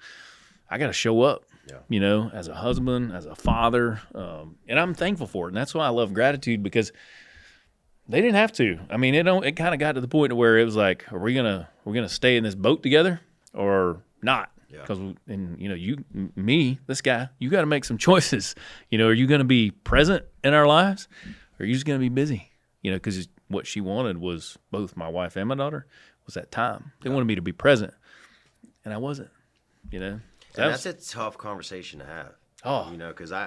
I got to show up, as a husband, as a father. And I'm thankful for it. And that's why I love gratitude, because they didn't have to. I mean, it kind of got to the point where it was like, are we're gonna stay in this boat together or not? Yeah. Because this guy, you got to make some choices. Are you going to be present in our lives, or are you just going to be busy? Because what she wanted was, both my wife and my daughter, was that time. They wanted me to be present, and I wasn't. So And that's a tough conversation to have. Oh, Because I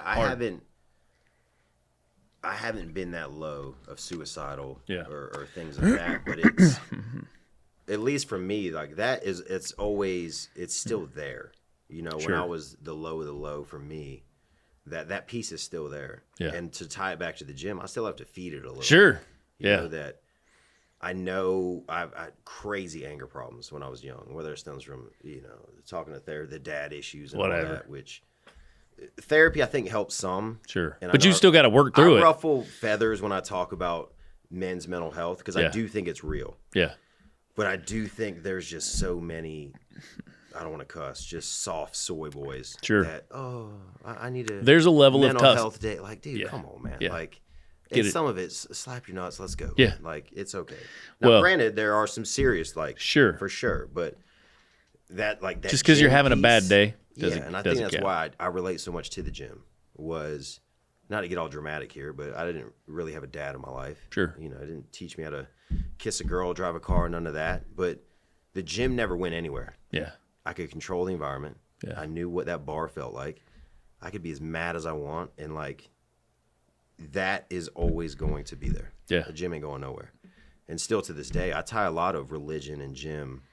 haven't been that low of suicidal or things like that, but it's at least for me, like, it's still there. When Sure. I was the low for me, that piece is still there. Yeah. And to tie it back to the gym, I still have to feed it a little. sure. You Yeah. know that I know I've had crazy anger problems when I was young, whether it stems from, talking to the dad issues and Whatever. all that, which therapy I think helps some. Sure. And I But know you still got to work through I it. ruffle feathers when I talk about men's mental health, because I Yeah. do think it's real. Yeah. But I do think there's just so many, I don't want to cuss, just soft soy boys. Sure. That, I need a There's a level of mental tough. health day. Like, dude, Yeah. come on, man. Yeah. Like, Get and it. some of it's slap your nuts, let's go. Yeah. Like, it's okay. Now, Well- granted, there are some serious, like, Sure. for sure. But that Just because you're gym having a bad piece- day, Yeah, and I think doesn't that's count. why I relate so much to the gym. Was not to get all dramatic here, but I didn't really have a dad in my life. Sure. It didn't teach me how to kiss a girl, drive a car, none of that. But the gym never went anywhere. Yeah. I could control the environment. Yeah. I knew what that bar felt like. I could be as mad as I want, and like, that is always going to be there. Yeah. The gym ain't going nowhere. And still to this day, I tie a lot of religion and gym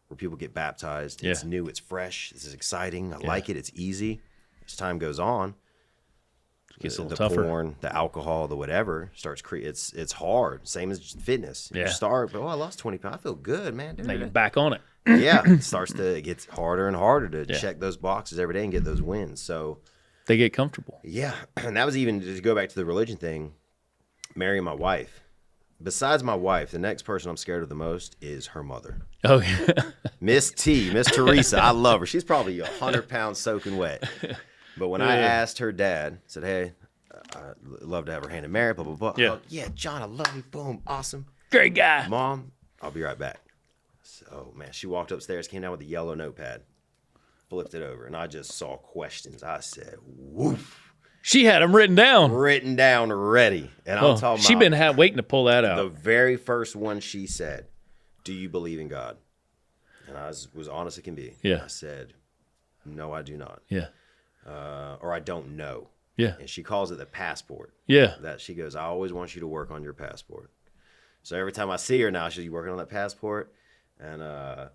where people get baptized. It's Yeah. new, it's fresh, this is exciting. I like it, it's easy. As time goes on, Gets a the little tougher. porn, the alcohol, the whatever starts it's hard. Same as fitness. Yeah. You start, but I lost 20 pounds. I feel good, man. Now you're Dude. back on it. Yeah, it gets harder and harder to Yeah. check those boxes every day and get those wins. So They get comfortable. yeah, and that was even to go back to the religion thing. Marrying my wife. Besides my wife, the next person I'm scared of the most is her mother, Oh, yeah. Miss Teresa. I love her. She's probably 100 pounds soaking wet. But when I asked her dad, said, "Hey, I'd love to have her hand in marriage," blah blah blah. Yeah. Oh, yeah, John, I love you. Boom, awesome. Great guy. Mom, I'll be right back. So man, she walked upstairs, came down with a yellow notepad, flipped it over, and I just saw questions. I said, "Woof." She had him written down. Written down, ready. And I'm Oh, talking she about been waiting to pull that the out. very first one she said, "Do you believe in God?" And I was honest as can be. Yeah. I said, "No, I do not." Yeah. Or I don't know. Yeah. And she calls it the passport. Yeah. That she goes, "I always want you to work on your passport." So every time I see her now, she's working on that passport. And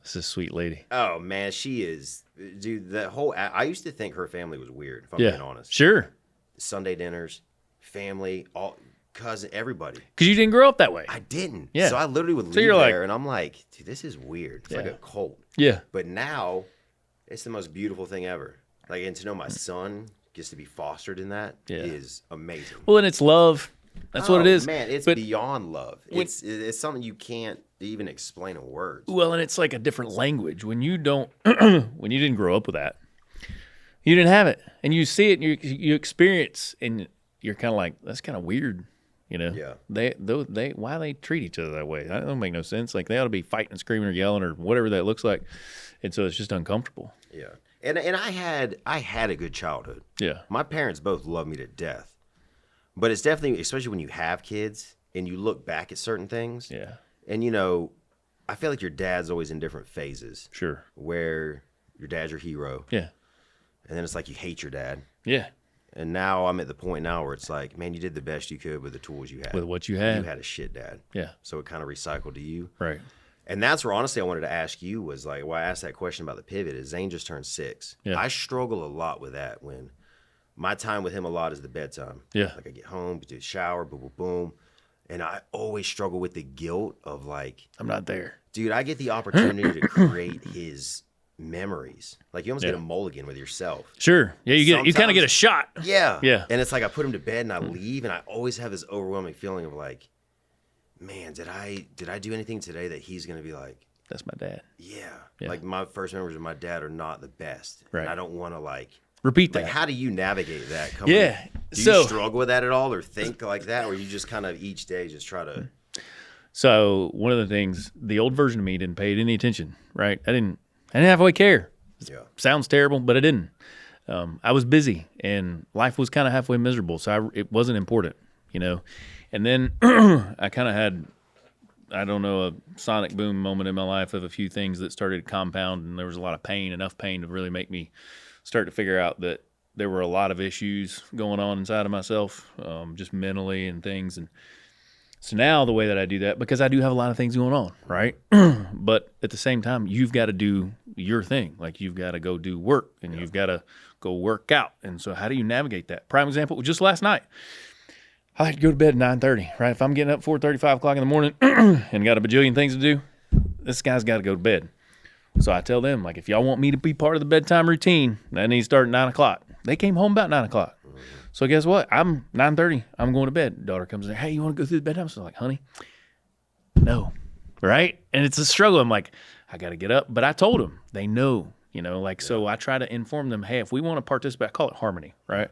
This is a sweet lady. oh man, she is, dude. The whole I used to think her family was weird. If I'm Yeah. being honest. Sure. Sunday dinners, family, all cousin, everybody. Because you didn't grow up that way. I didn't. Yeah. So I literally would So leave you're like- there, and I'm like, dude, this is weird. It's like Yeah. a cult. Yeah. But now, it's the most beautiful thing ever. Like, and to know my son gets to be fostered in that is amazing. Well, and it's love. That's what it is. Man, it's beyond love. It's something you can't even explain in words. Well, and it's like a different language. When you don't, when you didn't grow up with that, you didn't have it, and you see it, and you experience, and you're kind of like, that's kind of weird, you know? Yeah. They why they treat each other that way? That don't make no sense. Like they ought to be fighting and screaming or yelling or whatever that looks like, and so it's just uncomfortable. Yeah, and I had a good childhood. Yeah, my parents both loved me to death, but it's definitely, especially when you have kids and you look back at certain things. Yeah, and you know, I feel like your dad's always in different phases. Sure. Where your dad's your hero. Yeah. And then it's like you hate your dad. Yeah. And now I'm at the point now where it's like, man, you did the best you could with the tools you had. With what you had. You had a shit dad. Yeah. So it kind of recycled to you. Right. And that's where honestly I wanted to ask you was like, why I asked that question about the pivot is Zane just turned 6. Yeah. I struggle a lot with that when my time with him a lot is the bedtime. Yeah. Like I get home, do a shower, boom, boom, boom. And I always struggle with the guilt of like, I'm not there. Dude, I get the opportunity to create his memories. Like you almost get a mulligan with yourself. Sure. Yeah, you kind of get a shot. Yeah. Yeah. And it's like I put him to bed and I leave and I always have this overwhelming feeling of like, man, did I do anything today that he's going to be like, that's my dad. Yeah. Like my first memories of my dad are not the best. Right. And I don't want to like repeat that. Like how do you navigate that? Do you struggle with that at all or think like that, or you just kind of each day just try to? So one of the things, the old version of me didn't pay any attention, right? I didn't halfway care. Yeah. Sounds terrible, but I didn't. I was busy and life was kind of halfway miserable. So it wasn't important, you know? And then I kind of had, I don't know, a sonic boom moment in my life of a few things that started to compound, and there was a lot of pain, enough pain to really make me start to figure out that there were a lot of issues going on inside of myself, just mentally and things. And so now the way that I do that, because I do have a lot of things going on, right? But at the same time, you've got to do your thing. Like you've got to go do work and you've got to go work out. And so how do you navigate that? Prime example, just last night, I like to go to bed at 9:30, right? If I'm getting up 4:30, 5 o'clock in the morning and got a bajillion things to do, this guy's got to go to bed. So I tell them, like, if y'all want me to be part of the bedtime routine, that needs to start at 9 o'clock. They came home about 9 o'clock. So guess what? I'm 9:30. I'm going to bed. Daughter comes in. Hey, you want to go through the bedtime? So I'm like, honey, no. Right? And it's a struggle. I'm like, I got to get up. But I told them. They know, you know, like, so I try to inform them, hey, if we want to participate, I call it harmony, right?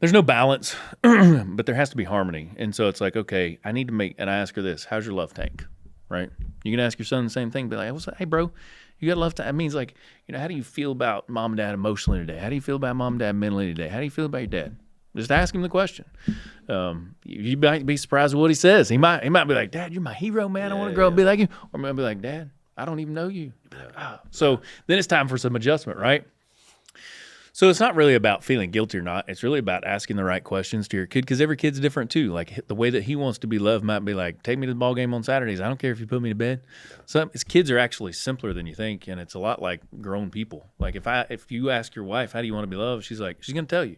There's no balance, but there has to be harmony. And so it's like, okay, I need to make, and I ask her this, how's your love tank, right? You can ask your son the same thing. Be like, hey, bro, you got love tank. It means like, you know, how do you feel about mom and dad emotionally today? How do you feel about mom and dad mentally today? How do you feel about your dad? Just ask him the question. You might be surprised with what he says. He might be like, Dad, you're my hero, man. I want to grow up and be like you. Or maybe be like, Dad, I don't even know you. Like, So then it's time for some adjustment, right? So it's not really about feeling guilty or not. It's really about asking the right questions to your kid, because every kid's different too. Like the way that he wants to be loved might be like, take me to the ball game on Saturdays. I don't care if you put me to bed. Some kids are actually simpler than you think, and it's a lot like grown people. Like if you ask your wife, how do you want to be loved? She's going to tell you.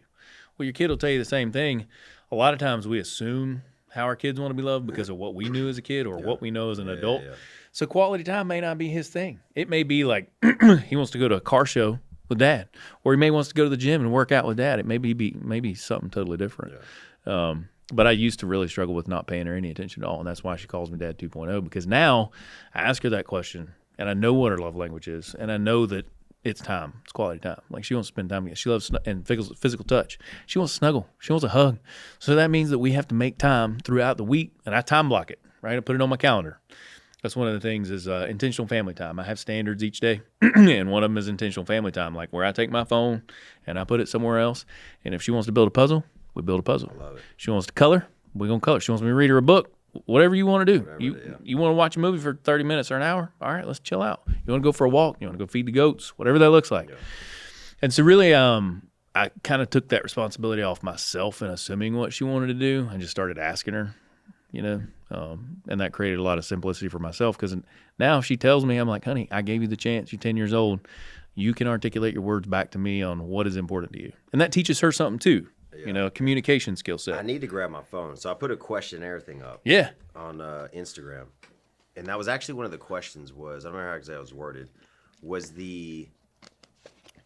Well, your kid will tell you the same thing. A lot of times we assume how our kids want to be loved because of what we knew as a kid or what we know as an adult. Yeah. So quality time may not be his thing. It may be like he wants to go to a car show with dad, or he may wants to go to the gym and work out with dad. It may be something totally different. Yeah. But I used to really struggle with not paying her any attention at all, and that's why she calls me Dad 2.0, because now I ask her that question, and I know what her love language is, and I know that it's time. It's quality time. Like she wants to spend time with me. She loves and physical touch. She wants to snuggle. She wants a hug. So that means that we have to make time throughout the week, and I time block it, right? I put it on my calendar. That's one of the things is intentional family time. I have standards each day, and one of them is intentional family time, like where I take my phone and I put it somewhere else. And if she wants to build a puzzle, we build a puzzle. I love it. She wants to color, we're going to color. She wants me to read her a book, whatever you want to do. You want to watch a movie for 30 minutes or an hour? All right, let's chill out. You want to go for a walk? You want to go feed the goats? Whatever that looks like. Yeah. And so really I kind of took that responsibility off myself in assuming what she wanted to do and just started asking her, you know. And that created a lot of simplicity for myself, because now if she tells me, I'm like, honey, I gave you the chance. You're 10 years old. You can articulate your words back to me on what is important to you. And that teaches her something too, you know, a communication skill set. I need to grab my phone. So I put a questionnaire thing up on Instagram. And that was actually one of the questions was, I don't remember how exactly it was worded, was if you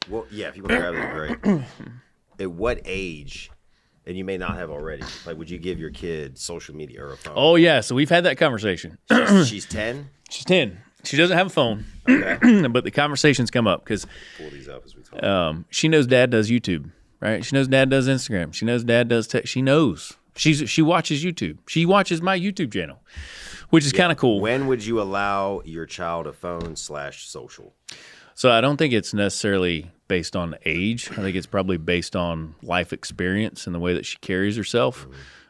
want to grab it, great. at what age, and you may not have already, like, would you give your kid social media or a phone? Oh, yeah. So we've had that conversation. She's 10? She's 10. She doesn't have a phone, Okay. but the conversations come up because Pull these up as we talk. she knows dad does YouTube, right? She knows dad does Instagram. She knows dad does she knows. She watches YouTube. She watches my YouTube channel, which is kind of cool. When would you allow your child a phone / social? So I don't think it's necessarily based on age. I think it's probably based on life experience and the way that she carries herself,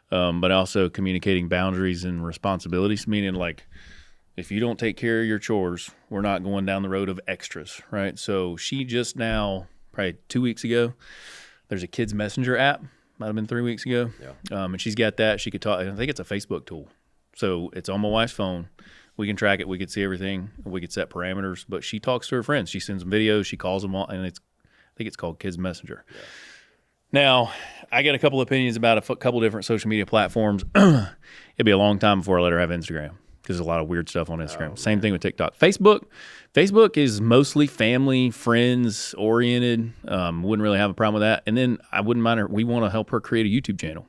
but also communicating boundaries and responsibilities, meaning like if you don't take care of your chores, we're not going down the road of extras, right? So she just now, probably 2 weeks ago, there's a kids messenger app, might have been 3 weeks ago, and she's got that. She could talk, I think it's a Facebook tool. So it's on my wife's phone. We can track it. We could see everything. We could set parameters. But she talks to her friends. She sends them videos. She calls them all, and I think it's called Kids Messenger. Yeah. Now, I got a couple opinions about a couple different social media platforms. It'd be a long time before I let her have Instagram because there's a lot of weird stuff on Instagram. Same thing with TikTok. Facebook is mostly family, friends oriented. Wouldn't really have a problem with that. And then I wouldn't mind her. We want to help her create a YouTube channel.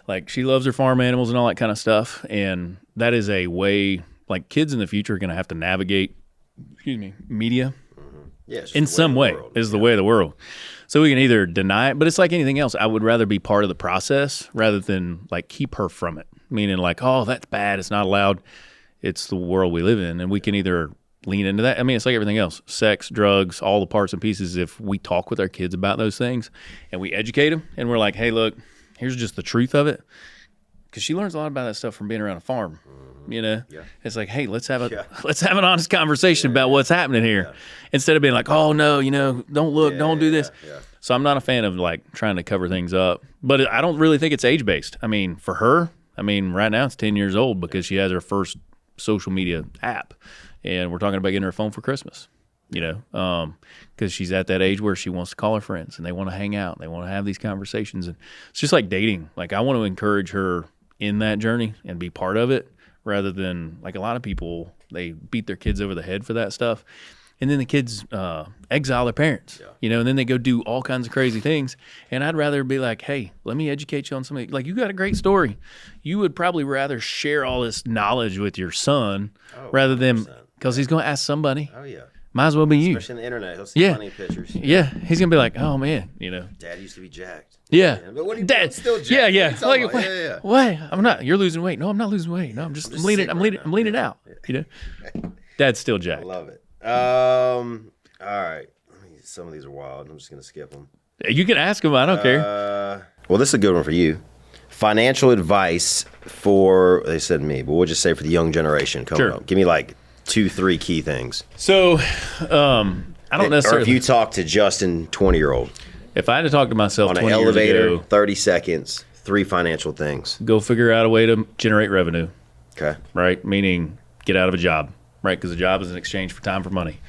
Like, she loves her farm animals and all that kind of stuff. And that is a way, like, kids in the future are going to have to navigate, media in some way. Is the way of the world. So we can either deny it, but it's like anything else. I would rather be part of the process rather than, like, keep her from it. Meaning, like, oh, that's bad. It's not allowed. It's the world we live in. And we can either lean into that. I mean, it's like everything else. Sex, drugs, all the parts and pieces. If we talk with our kids about those things and we educate them and we're like, hey, look, here's just the truth of it, because she learns a lot about that stuff from being around a farm. It's like, hey, let's have an honest conversation about what's happening here, instead of being like, oh no, don't look, don't do this. So I'm not a fan of like trying to cover things up, but I don't really think it's age based. I mean, for her, right now it's 10 years old because she has her first social media app, and we're talking about getting her a phone for Christmas. Because she's at that age where she wants to call her friends and they want to hang out. They want to have these conversations. And it's just like dating. Like, I want to encourage her in that journey and be part of it, rather than, like, a lot of people, they beat their kids over the head for that stuff. And then the kids exile their parents, and then they go do all kinds of crazy things. And I'd rather be like, hey, let me educate you on something. Like, you got a great story. You would probably rather share all this knowledge with your son rather than, because he's going to ask somebody. Oh, yeah. Might as well be you. Especially in the internet. He'll see funny pictures. Yeah. He's going to be like, oh, man, Dad used to be jacked. Yeah. But what Dad, still jacked. Yeah. Like, yeah. Wait, I'm not. You're losing weight. No, I'm not losing weight. No, I'm leaning out. Dad's still jacked. I love it. All right. Some of these are wild. I'm just going to skip them. You can ask them. I don't care. Well, this is a good one for you. Financial advice for, they said me, but we'll just say for the young generation coming up. Give me like 2-3 key things. So, I don't necessarily. Or if you talk to Justin, 20-year-old. If I had to talk to myself on 20 an elevator, years ago, 30 seconds, 3 financial things. Go figure out a way to generate revenue. Okay. Right? Meaning get out of a job, right? Because a job is an exchange for time for money.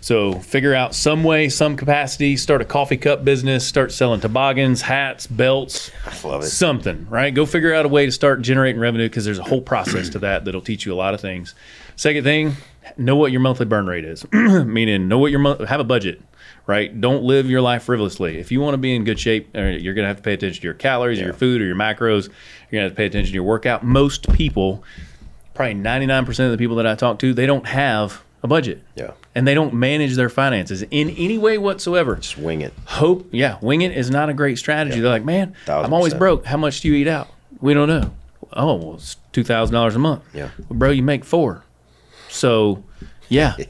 So figure out some way, some capacity, start a coffee cup business, start selling toboggans, hats, belts. I love it. Something, right? Go figure out a way to start generating revenue, because there's a whole process to that that'll teach you a lot of things. Second thing, know what your monthly burn rate is. Meaning know what have a budget, right? Don't live your life frivolously. If you want to be in good shape, you're going to have to pay attention to your calories, or your food, or your macros. You're going to have to pay attention to your workout. Most people, probably 99% of the people that I talk to, they don't have a budget. Yeah. And they don't manage their finances in any way whatsoever. Just wing it. Wing it is not a great strategy. Yeah. They're like, man, 1,000%. I'm always broke. How much do you eat out? We don't know. Oh, well, it's $2,000 a month. Yeah. Well, bro, you make $4,000. So,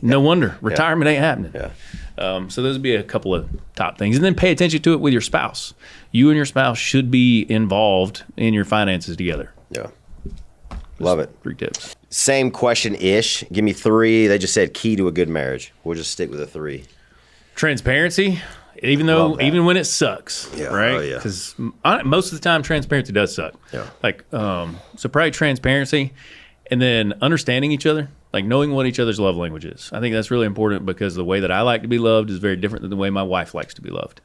no wonder. Retirement ain't happening. Yeah. So those would be a couple of top things. And then pay attention to it with your spouse. You and your spouse should be involved in your finances together. Yeah. Love it. 3 tips. Same question-ish. Give me 3. They just said key to a good marriage. We'll just stick with a 3. Transparency, even when it sucks, right? Oh, yeah. Because most of the time, transparency does suck. Yeah. Like, so probably transparency, and then understanding each other, like knowing what each other's love language is. I think that's really important, because the way that I like to be loved is very different than the way my wife likes to be loved.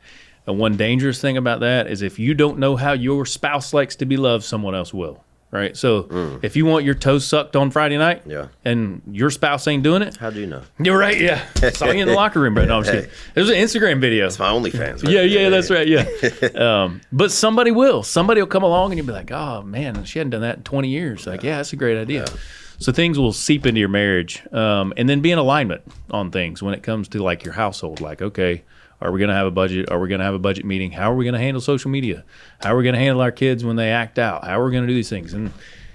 And one dangerous thing about that is if you don't know how your spouse likes to be loved, someone else will. right? So if you want your toes sucked on Friday night, Yeah. and your spouse ain't doing it, How do you know? you're right. Yeah, saw you in the locker room, bro. No, I'm just kidding. There's an Instagram video. It's my OnlyFans. Right? Yeah, that's right. Yeah, but somebody will. Somebody will come along and you'll be like, oh man, she hadn't done that in 20 years. Like, yeah, that's a great idea. So things will seep into your marriage, and then be in alignment on things when it comes to like your household. Like, okay, are we going to have a budget? Are we going to have a budget meeting? How are we going to handle social media? How are we going to handle our kids when they act out? How are we going to do these things? And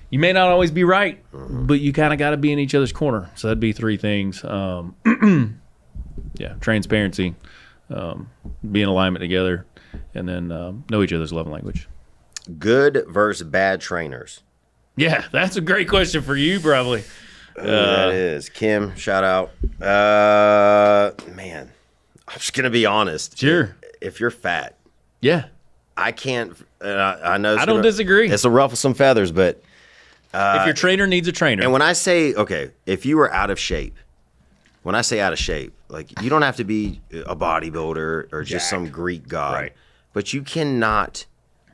you may not always be right, but you kind of got to be in each other's corner. So that'd be 3 things. Yeah, transparency, be in alignment together, and then know each other's love language. Good versus bad trainers. Yeah, that's a great question for you, probably. That is. Kim, shout out. Man, I'm just going to be honest. Sure. If you're fat, Yeah, I can't. I know. I don't disagree. It's a ruffle some feathers, but if your trainer needs a trainer. and when I say okay, if you are out of shape, when I say out of shape, like you don't have to be a bodybuilder or just some Greek god, Right. but you cannot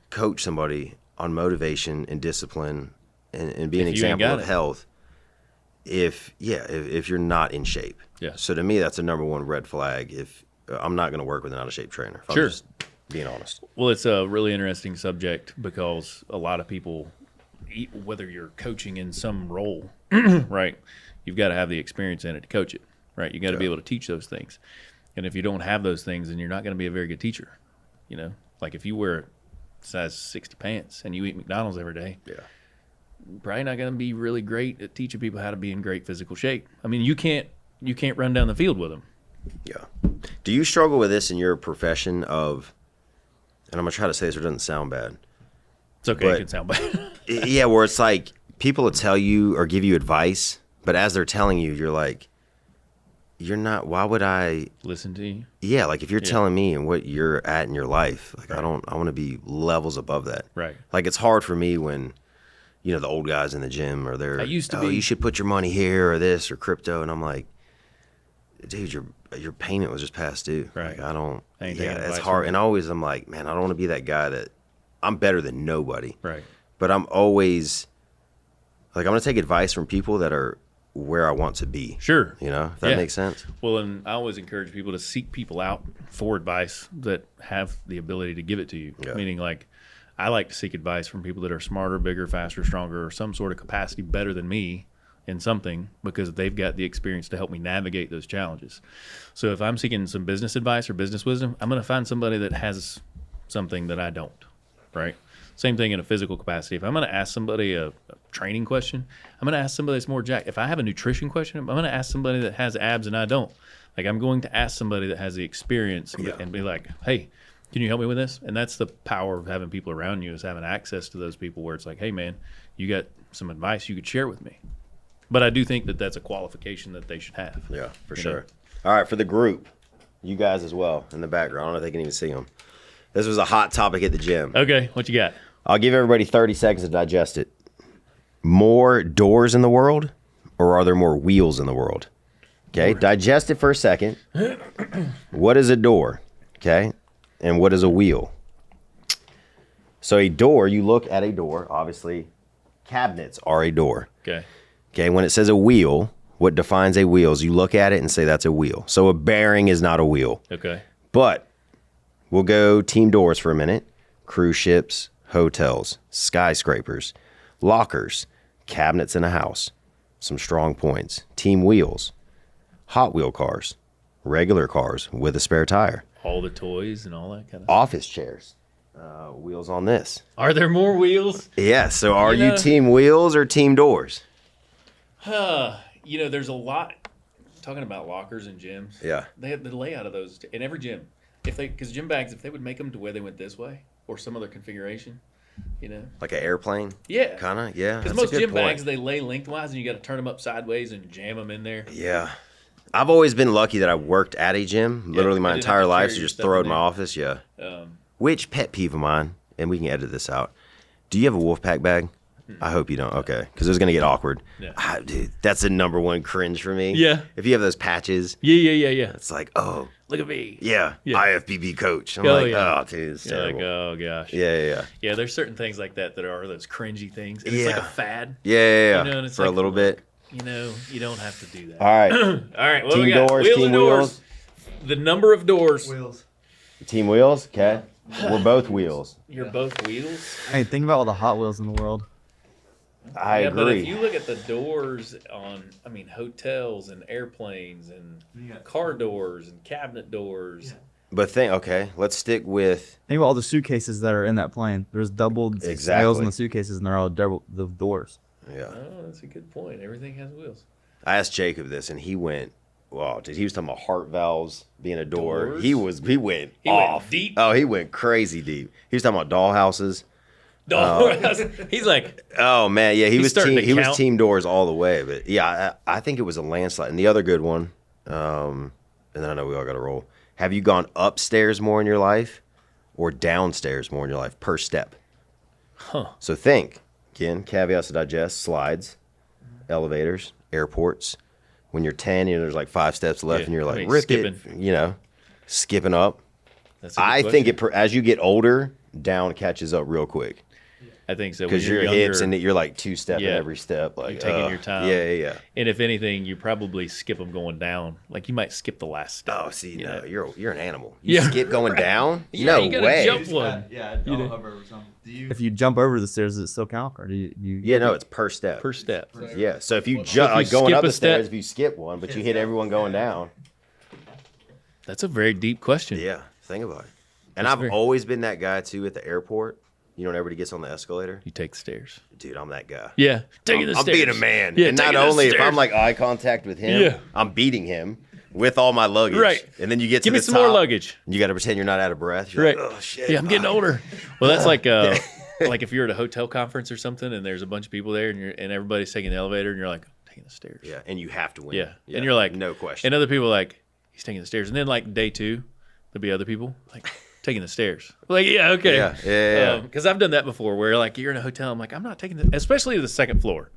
coach somebody on motivation and discipline and be an If you ain't example got of it. health. If you're not in shape, Yeah. So to me, that's a number one red flag. If I'm not going to work with an out of shape trainer, if Sure. I'm just being honest. Well, it's a really interesting subject because a lot of people, whether you're coaching in some role, right, you've got to have the experience in it to coach it, right? You got to be able to teach those things. And if you don't have those things, then you're not going to be a very good teacher. You know, like if you wear size 60 pants and you eat McDonald's every day, Yeah. you're probably not going to be really great at teaching people how to be in great physical shape. I mean, you can't run down the field with them. Yeah. Do you struggle with this in your profession of, and I'm going to try to say this so it doesn't sound bad. It's okay, But- it can sound bad. Yeah, where it's like people will tell you or give you advice, but as they're telling you, you're like, you're not, why would I, Listen to you. yeah, like if you're telling me and what you're at in your life, like I want to be levels above that. Right. Like it's hard for me when, you know, the old guys in the gym or they're, I used to oh, be- you should put your money here or this or crypto. And I'm like, dude, your payment was just past due. Right. Like I don't, I ain't yeah, taking it's advice hard. from And always I'm like, man, I don't want to be that guy that I'm better than nobody. Right. But I'm always like, I'm going to take advice from people that are where I want to be. Sure. You know, if that Yeah. makes sense. Well, and I always encourage people to seek people out for advice that have the ability to give it to you. Yeah. Meaning, like, I like to seek advice from people that are smarter, bigger, faster, stronger, or some sort of capacity better than me in something because they've got the experience to help me navigate those challenges. So if I'm seeking some business advice or business wisdom, I'm going to find somebody that has something that I don't, right? Same thing in a physical capacity. If I'm going to ask somebody a training question, I'm going to ask somebody that's more jacked. If I have a nutrition question, I'm going to ask somebody that has abs and I don't. Like I'm going to ask somebody that has the experience and be like, hey, can you help me with this? And that's the power of having people around you is having access to those people where it's like, hey, man, you got some advice you could share with me. But I do think that that's a qualification that they should have. Yeah, for You sure. know? All right, for the group, you guys as well in the background. I don't know if they can even see them. This was a hot topic at the gym. Okay, what you got? I'll give everybody 30 seconds to digest it. More doors in the world, or are there more wheels in the world? Okay, digest it for a second. What is a door? Okay, and what is a wheel? So a door, you look at a door, obviously cabinets are a door. Okay. Okay, when it says a wheel, what defines a wheel is you look at it and say that's a wheel. So a bearing is not a wheel. Okay. But we'll go team doors for a minute. Cruise ships, hotels, skyscrapers, lockers, cabinets in a house. Some strong points. Team wheels, Hot Wheel cars, regular cars with a spare tire, All the toys and all that kind of office chairs, wheels on this. Are there more wheels? Yeah, so are You you know- team wheels or team doors? You know, there's a lot. Talking about lockers and gyms. Yeah. They have the layout of those in every gym. Because gym bags, if they would make them to where they went this way or some other configuration, you know. Like an airplane? Yeah. Kind of, yeah. Because that's a most good gym point. bags, they lay lengthwise and you got to turn them up sideways and jam them in there. Yeah. I've always been lucky that I worked at a gym, literally my you didn't have entire to life, carry so your just stuff throw it in in my there. office, yeah. Which pet peeve of mine, and we can edit this out, do you have a Wolfpack bag? I hope you don't. Okay, because it's gonna get awkward. Yeah. Dude, that's the number one cringe for me. Yeah. If you have those patches, Yeah. it's like, oh, Look at me. yeah, Yeah. IFBB coach. I'm Oh, like, yeah. oh, dude, it's You're like, terrible. oh gosh. Yeah. Yeah, there's certain things like that are those cringy things. And it's like a fad. Yeah. You know, and it's for a like, little bit. You know, you don't have to do that. All right. All right, what do Team we got? doors, Wheels team and doors. wheels. The number of doors. Wheels. Team wheels. Okay. We're both wheels. You're both wheels. Hey, think about all the Hot Wheels in the world. I yeah, agree. but if you look at the doors on, hotels and airplanes and car doors and cabinet doors. But let's stick with Think about all the suitcases that are in that plane. There's doubled Exactly. wheels in the suitcases, and they're all double the doors. yeah. Oh, that's a good point. Everything has wheels. I asked Jacob this, and he went, "Wow, dude!" He was talking about heart valves being a door. Doors? He went He went off deep. Oh, he went crazy deep. He was talking about dollhouses. He's like, Oh man, yeah, he He's was starting to he was count. team doors all the way. But yeah, I think it was a landslide. And the other good one, and then I know we all got to roll. Have you gone upstairs more in your life, or downstairs more in your life per step? huh. So think again. Caveats to digest: slides, elevators, airports. When you're 10, there's like 5 steps left, Yeah, and you're I like, mean, rip skipping. it, skipping up. That's a good I question. think as you get older, down catches up real quick I think so. because When your you're hips younger, and you're like 2-stepping Yeah. every step. Like You're taking your time. Yeah. and if anything, you probably skip them going down. Like you might skip the last step. Oh, see, you no, know? you're an animal. You Yeah. skip going down? Yeah, no you gotta way. jump one. Don't hover over something. Do you? If you jump over the stairs, does it still count, or do you? Yeah, no, it's per step. Per step. Yeah, so if you So jump, if you like going skip up a the stairs, step- if you skip one, but you hit everyone going down. That's a very deep question. Yeah, think about it. And That's I've very- always been that guy too at the airport. You know, when everybody gets on the escalator, You take the stairs. dude, I'm that guy. Yeah, taking the I'm stairs. being a man. Yeah, and not taking the only if stairs. I'm like eye contact with him, Yeah. I'm beating him with all my luggage. Right. And then you get Give to me the some more top, luggage. and you got to pretend you're not out of breath. You're Right. like, oh shit. Yeah, I'm getting older. Well, that's like like if you're at a hotel conference or something, and there's a bunch of people there, and everybody's taking the elevator, and you're like, I'm taking the stairs. Yeah, and you have to win. Yeah. And you're like, no question. And other people are like, he's taking the stairs. And then like day 2, there'll be other people like taking the stairs. Like, yeah, okay. Yeah. Because I've done that before where like you're in a hotel. I'm like, I'm not taking especially the second floor.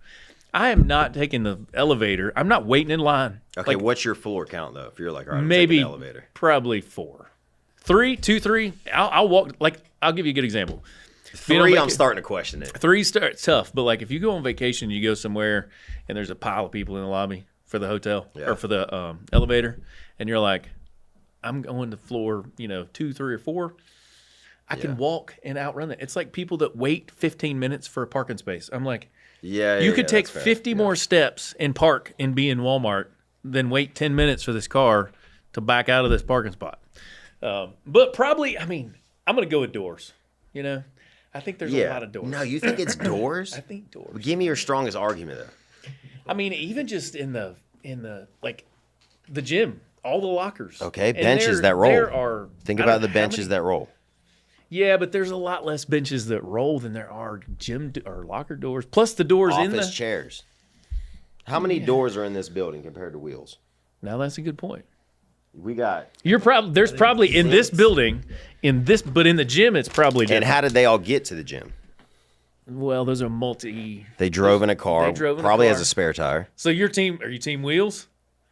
I am not taking the elevator. I'm not waiting in line. Okay, Like, what's your floor count though? If you're like, all right, I'm maybe taking the elevator. probably 4. 3, 2, 3. I'll walk. Like, I'll give you a good example. Being on 3, I'm vaca- starting to question it. 3 starts tough, but like if you go on vacation, you go somewhere and there's a pile of people in the lobby for the hotel Yeah. or for the elevator, and you're like, I'm going to floor, 2, 3, or 4. I can walk and outrun it. It's like people that wait 15 minutes for a parking space. I'm like, Yeah, you could take that's fair. 50 more steps and park and be in Walmart than wait 10 minutes for this car to back out of this parking spot. But probably, I'm going to go with doors. I think there's a lot of doors. No, you think it's doors? I think doors. Give me your strongest argument though. Even just in the like the gym, all the lockers. Okay, And benches that roll. There are. Think I about don't the know how benches many- that roll. Yeah, but there's a lot less benches that roll than there are or locker doors. Plus the doors in Office the. chairs. How many doors are in this building compared to wheels? Now that's a good point. We got. There's probably in this building, but in the gym it's probably And different. how did they all get to the gym? Well, those are multi. They drove in a car. They drove in a probably car. has a spare tire. So are you team wheels?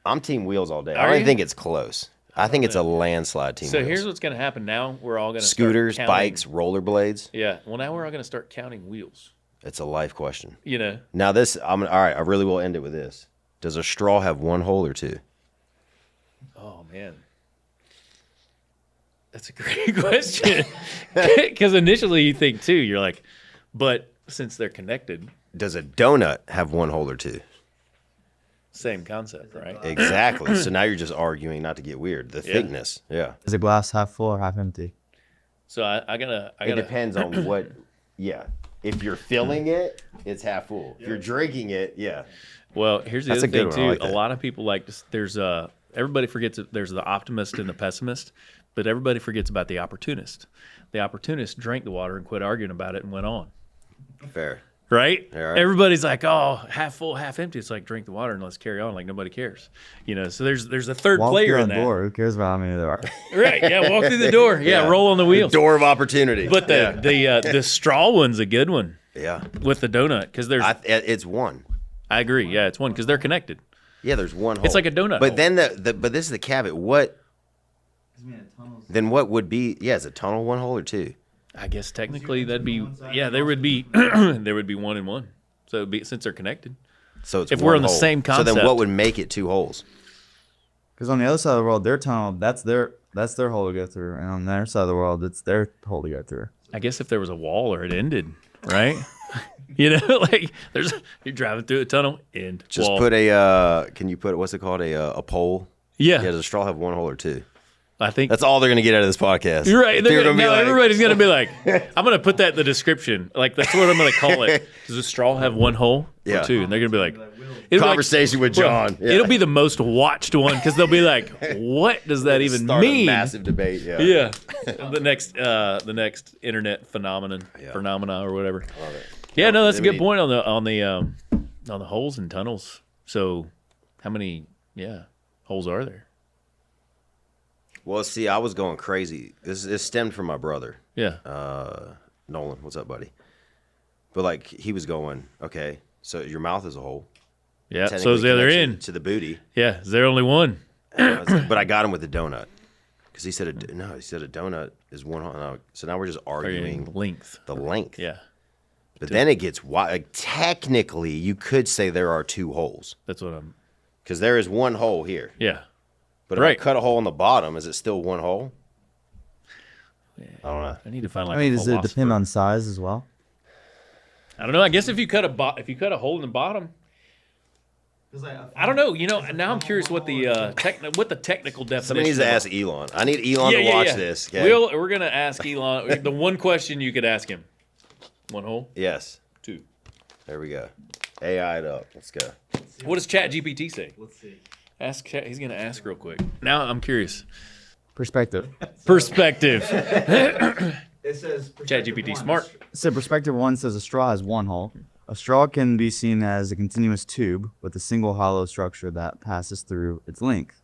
I'm team wheels all day. Are I don't you? think it's close. I think it's a landslide team So wheels. here's what's going to happen now. We're all going to Scooters, start counting, bikes, rollerblades. Yeah. Well, now we're all going to start counting wheels. It's a life question. All Now right, I really will end it with this. Does a straw have 1 hole or 2? Oh man, that's a great question. Because initially you think 2, you're like, but since they're connected, Does a donut have 1 hole or 2? same concept, right? Exactly. So now you're just arguing, not to get weird, the thickness. Yeah. Is the glass half full or half empty? So I gotta. It depends on what. Yeah. If you're filling it, it's half full. If you're drinking it, yeah. Well, here's the That's other a good thing one. I too. like A that. lot of people like this. Everybody forgets that there's the optimist and the pessimist, but everybody forgets about the opportunist. The opportunist drank the water and quit arguing about it and went on. Fair. Right? Yeah, right. Everybody's like, oh, half full, half empty. It's like drink the water and let's carry on like nobody cares. So there's a third Walk player through in the that. door. Who cares about how many there are? Right? Yeah, walk through the door. Yeah, roll on the wheels. Door of opportunity. But the straw one's a good one. Yeah. with the donut because there's. It's one. I agree. Yeah, it's one because they're connected. Yeah, there's one hole. It's like a donut But hole. then but this is the caveat. Then what would be? Yeah, is a tunnel one hole or two? I guess technically that'd be. Yeah, there would be. There would be one and one. So it'd be, since they're connected. So it's If one we're on the hole. same So then concept. what would make it 2 holes? Because on the other side of the world, their tunnel, that's their hole to go through, and on their side of the world, it's their hole to go through. I guess if there was a wall or it ended, right? You know, like you're driving through a tunnel, end. Just wall. put a. Can you put what's it called? A pole. Yeah, Yeah. Does a straw have 1 hole or 2? I think That's all they're gonna get out of this podcast. you're right. They're gonna be Now like- everybody's gonna be like, I'm gonna put that in the description. Like that's what I'm gonna call it. Does a straw have 1 hole Yeah. or 2? And they're gonna be like, Conversation with John. Yeah. It'll be the most watched one because they'll be like, what does that even Start mean? a massive debate. Yeah. Yeah, the next internet phenomena or whatever. I love it. Yeah, no, that's a Maybe- good point on the holes and tunnels. So, how many holes are there? Well, see, I was going crazy. This stemmed from my brother, Yeah, Nolan. What's up, buddy? But like he was going, okay, so your mouth is a hole. yeah. So Technically is the other connection end. to the booty. Yeah, is there only one? But I got him with the donut because he said he said a donut is 1 hole. No, so now we're just Or arguing length? the length. Yeah, But then it gets wide. Like, technically, you could say there are 2 holes that's what I'm. because there is 1 hole here. Yeah, But if Right. I cut a hole in the bottom, is it still 1 hole? I don't know. I need to find like. I mean, a does it philosopher. depend on size as well? I don't know. I guess if you cut a hole in the bottom, I don't know. You know, now I'm curious what the technical definition. Somebody needs to of- ask Elon. I need Elon to watch this. Okay? We're gonna ask Elon the one question you could ask him. 1 hole, Yes. 2. There we go. AI it up. Let's go. What does ChatGPT say? Let's see. Ask Chat. He's gonna ask real quick. Now I'm curious. Perspective. Perspective. It says ChatGPT smart. So perspective 1 says a straw has 1 hole. A straw can be seen as a continuous tube with a single hollow structure that passes through its length.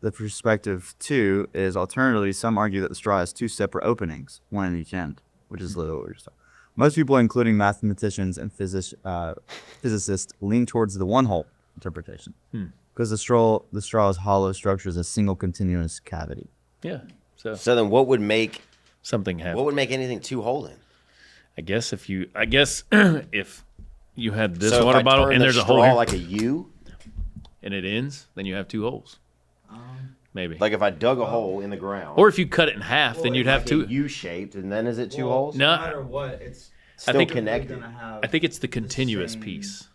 The perspective 2 is alternatively, some argue that the straw has 2 separate openings, one at each end, which is literally what you're saying. Most people, including mathematicians and physicists, lean towards the 1 hole interpretation because the straw's hollow structure is a single continuous cavity. Yeah. So So then, what would make something happened. anything 2 hole in? I guess if you had this So if water I bottle turn and the there's a straw hole here, like a U, and it ends, then you have 2 holes. Maybe. like if I dug a hole in the ground, Or if you cut it in half, then you'd have like 2. U shaped, and then is it 2 holes? No. No matter what, it's Still think- connected. gonna have. I think it's the the continuous same- piece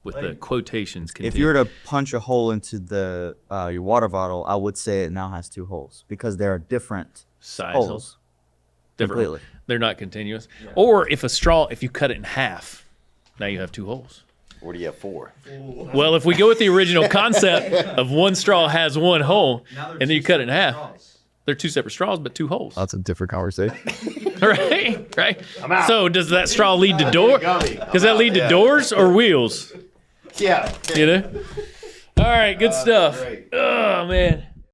with the like- quotations. If you were to punch a hole into the your water bottle, I would say it now has 2 holes because there are different size holes. different. completely. They're not continuous. Or if you cut it in half, now you have 2 holes. Or do you have 4? Well, if we go with the original concept of 1 straw has 1 hole, Now they're and then you two cut it in separate half, straws. they're 2 separate straws, but 2 holes. That's a different conversation. Right? Right? I'm out. So does that straw lead to door? Gummy. Does that lead to doors or wheels? Yeah. You know? All right, good stuff. Great. Oh, man.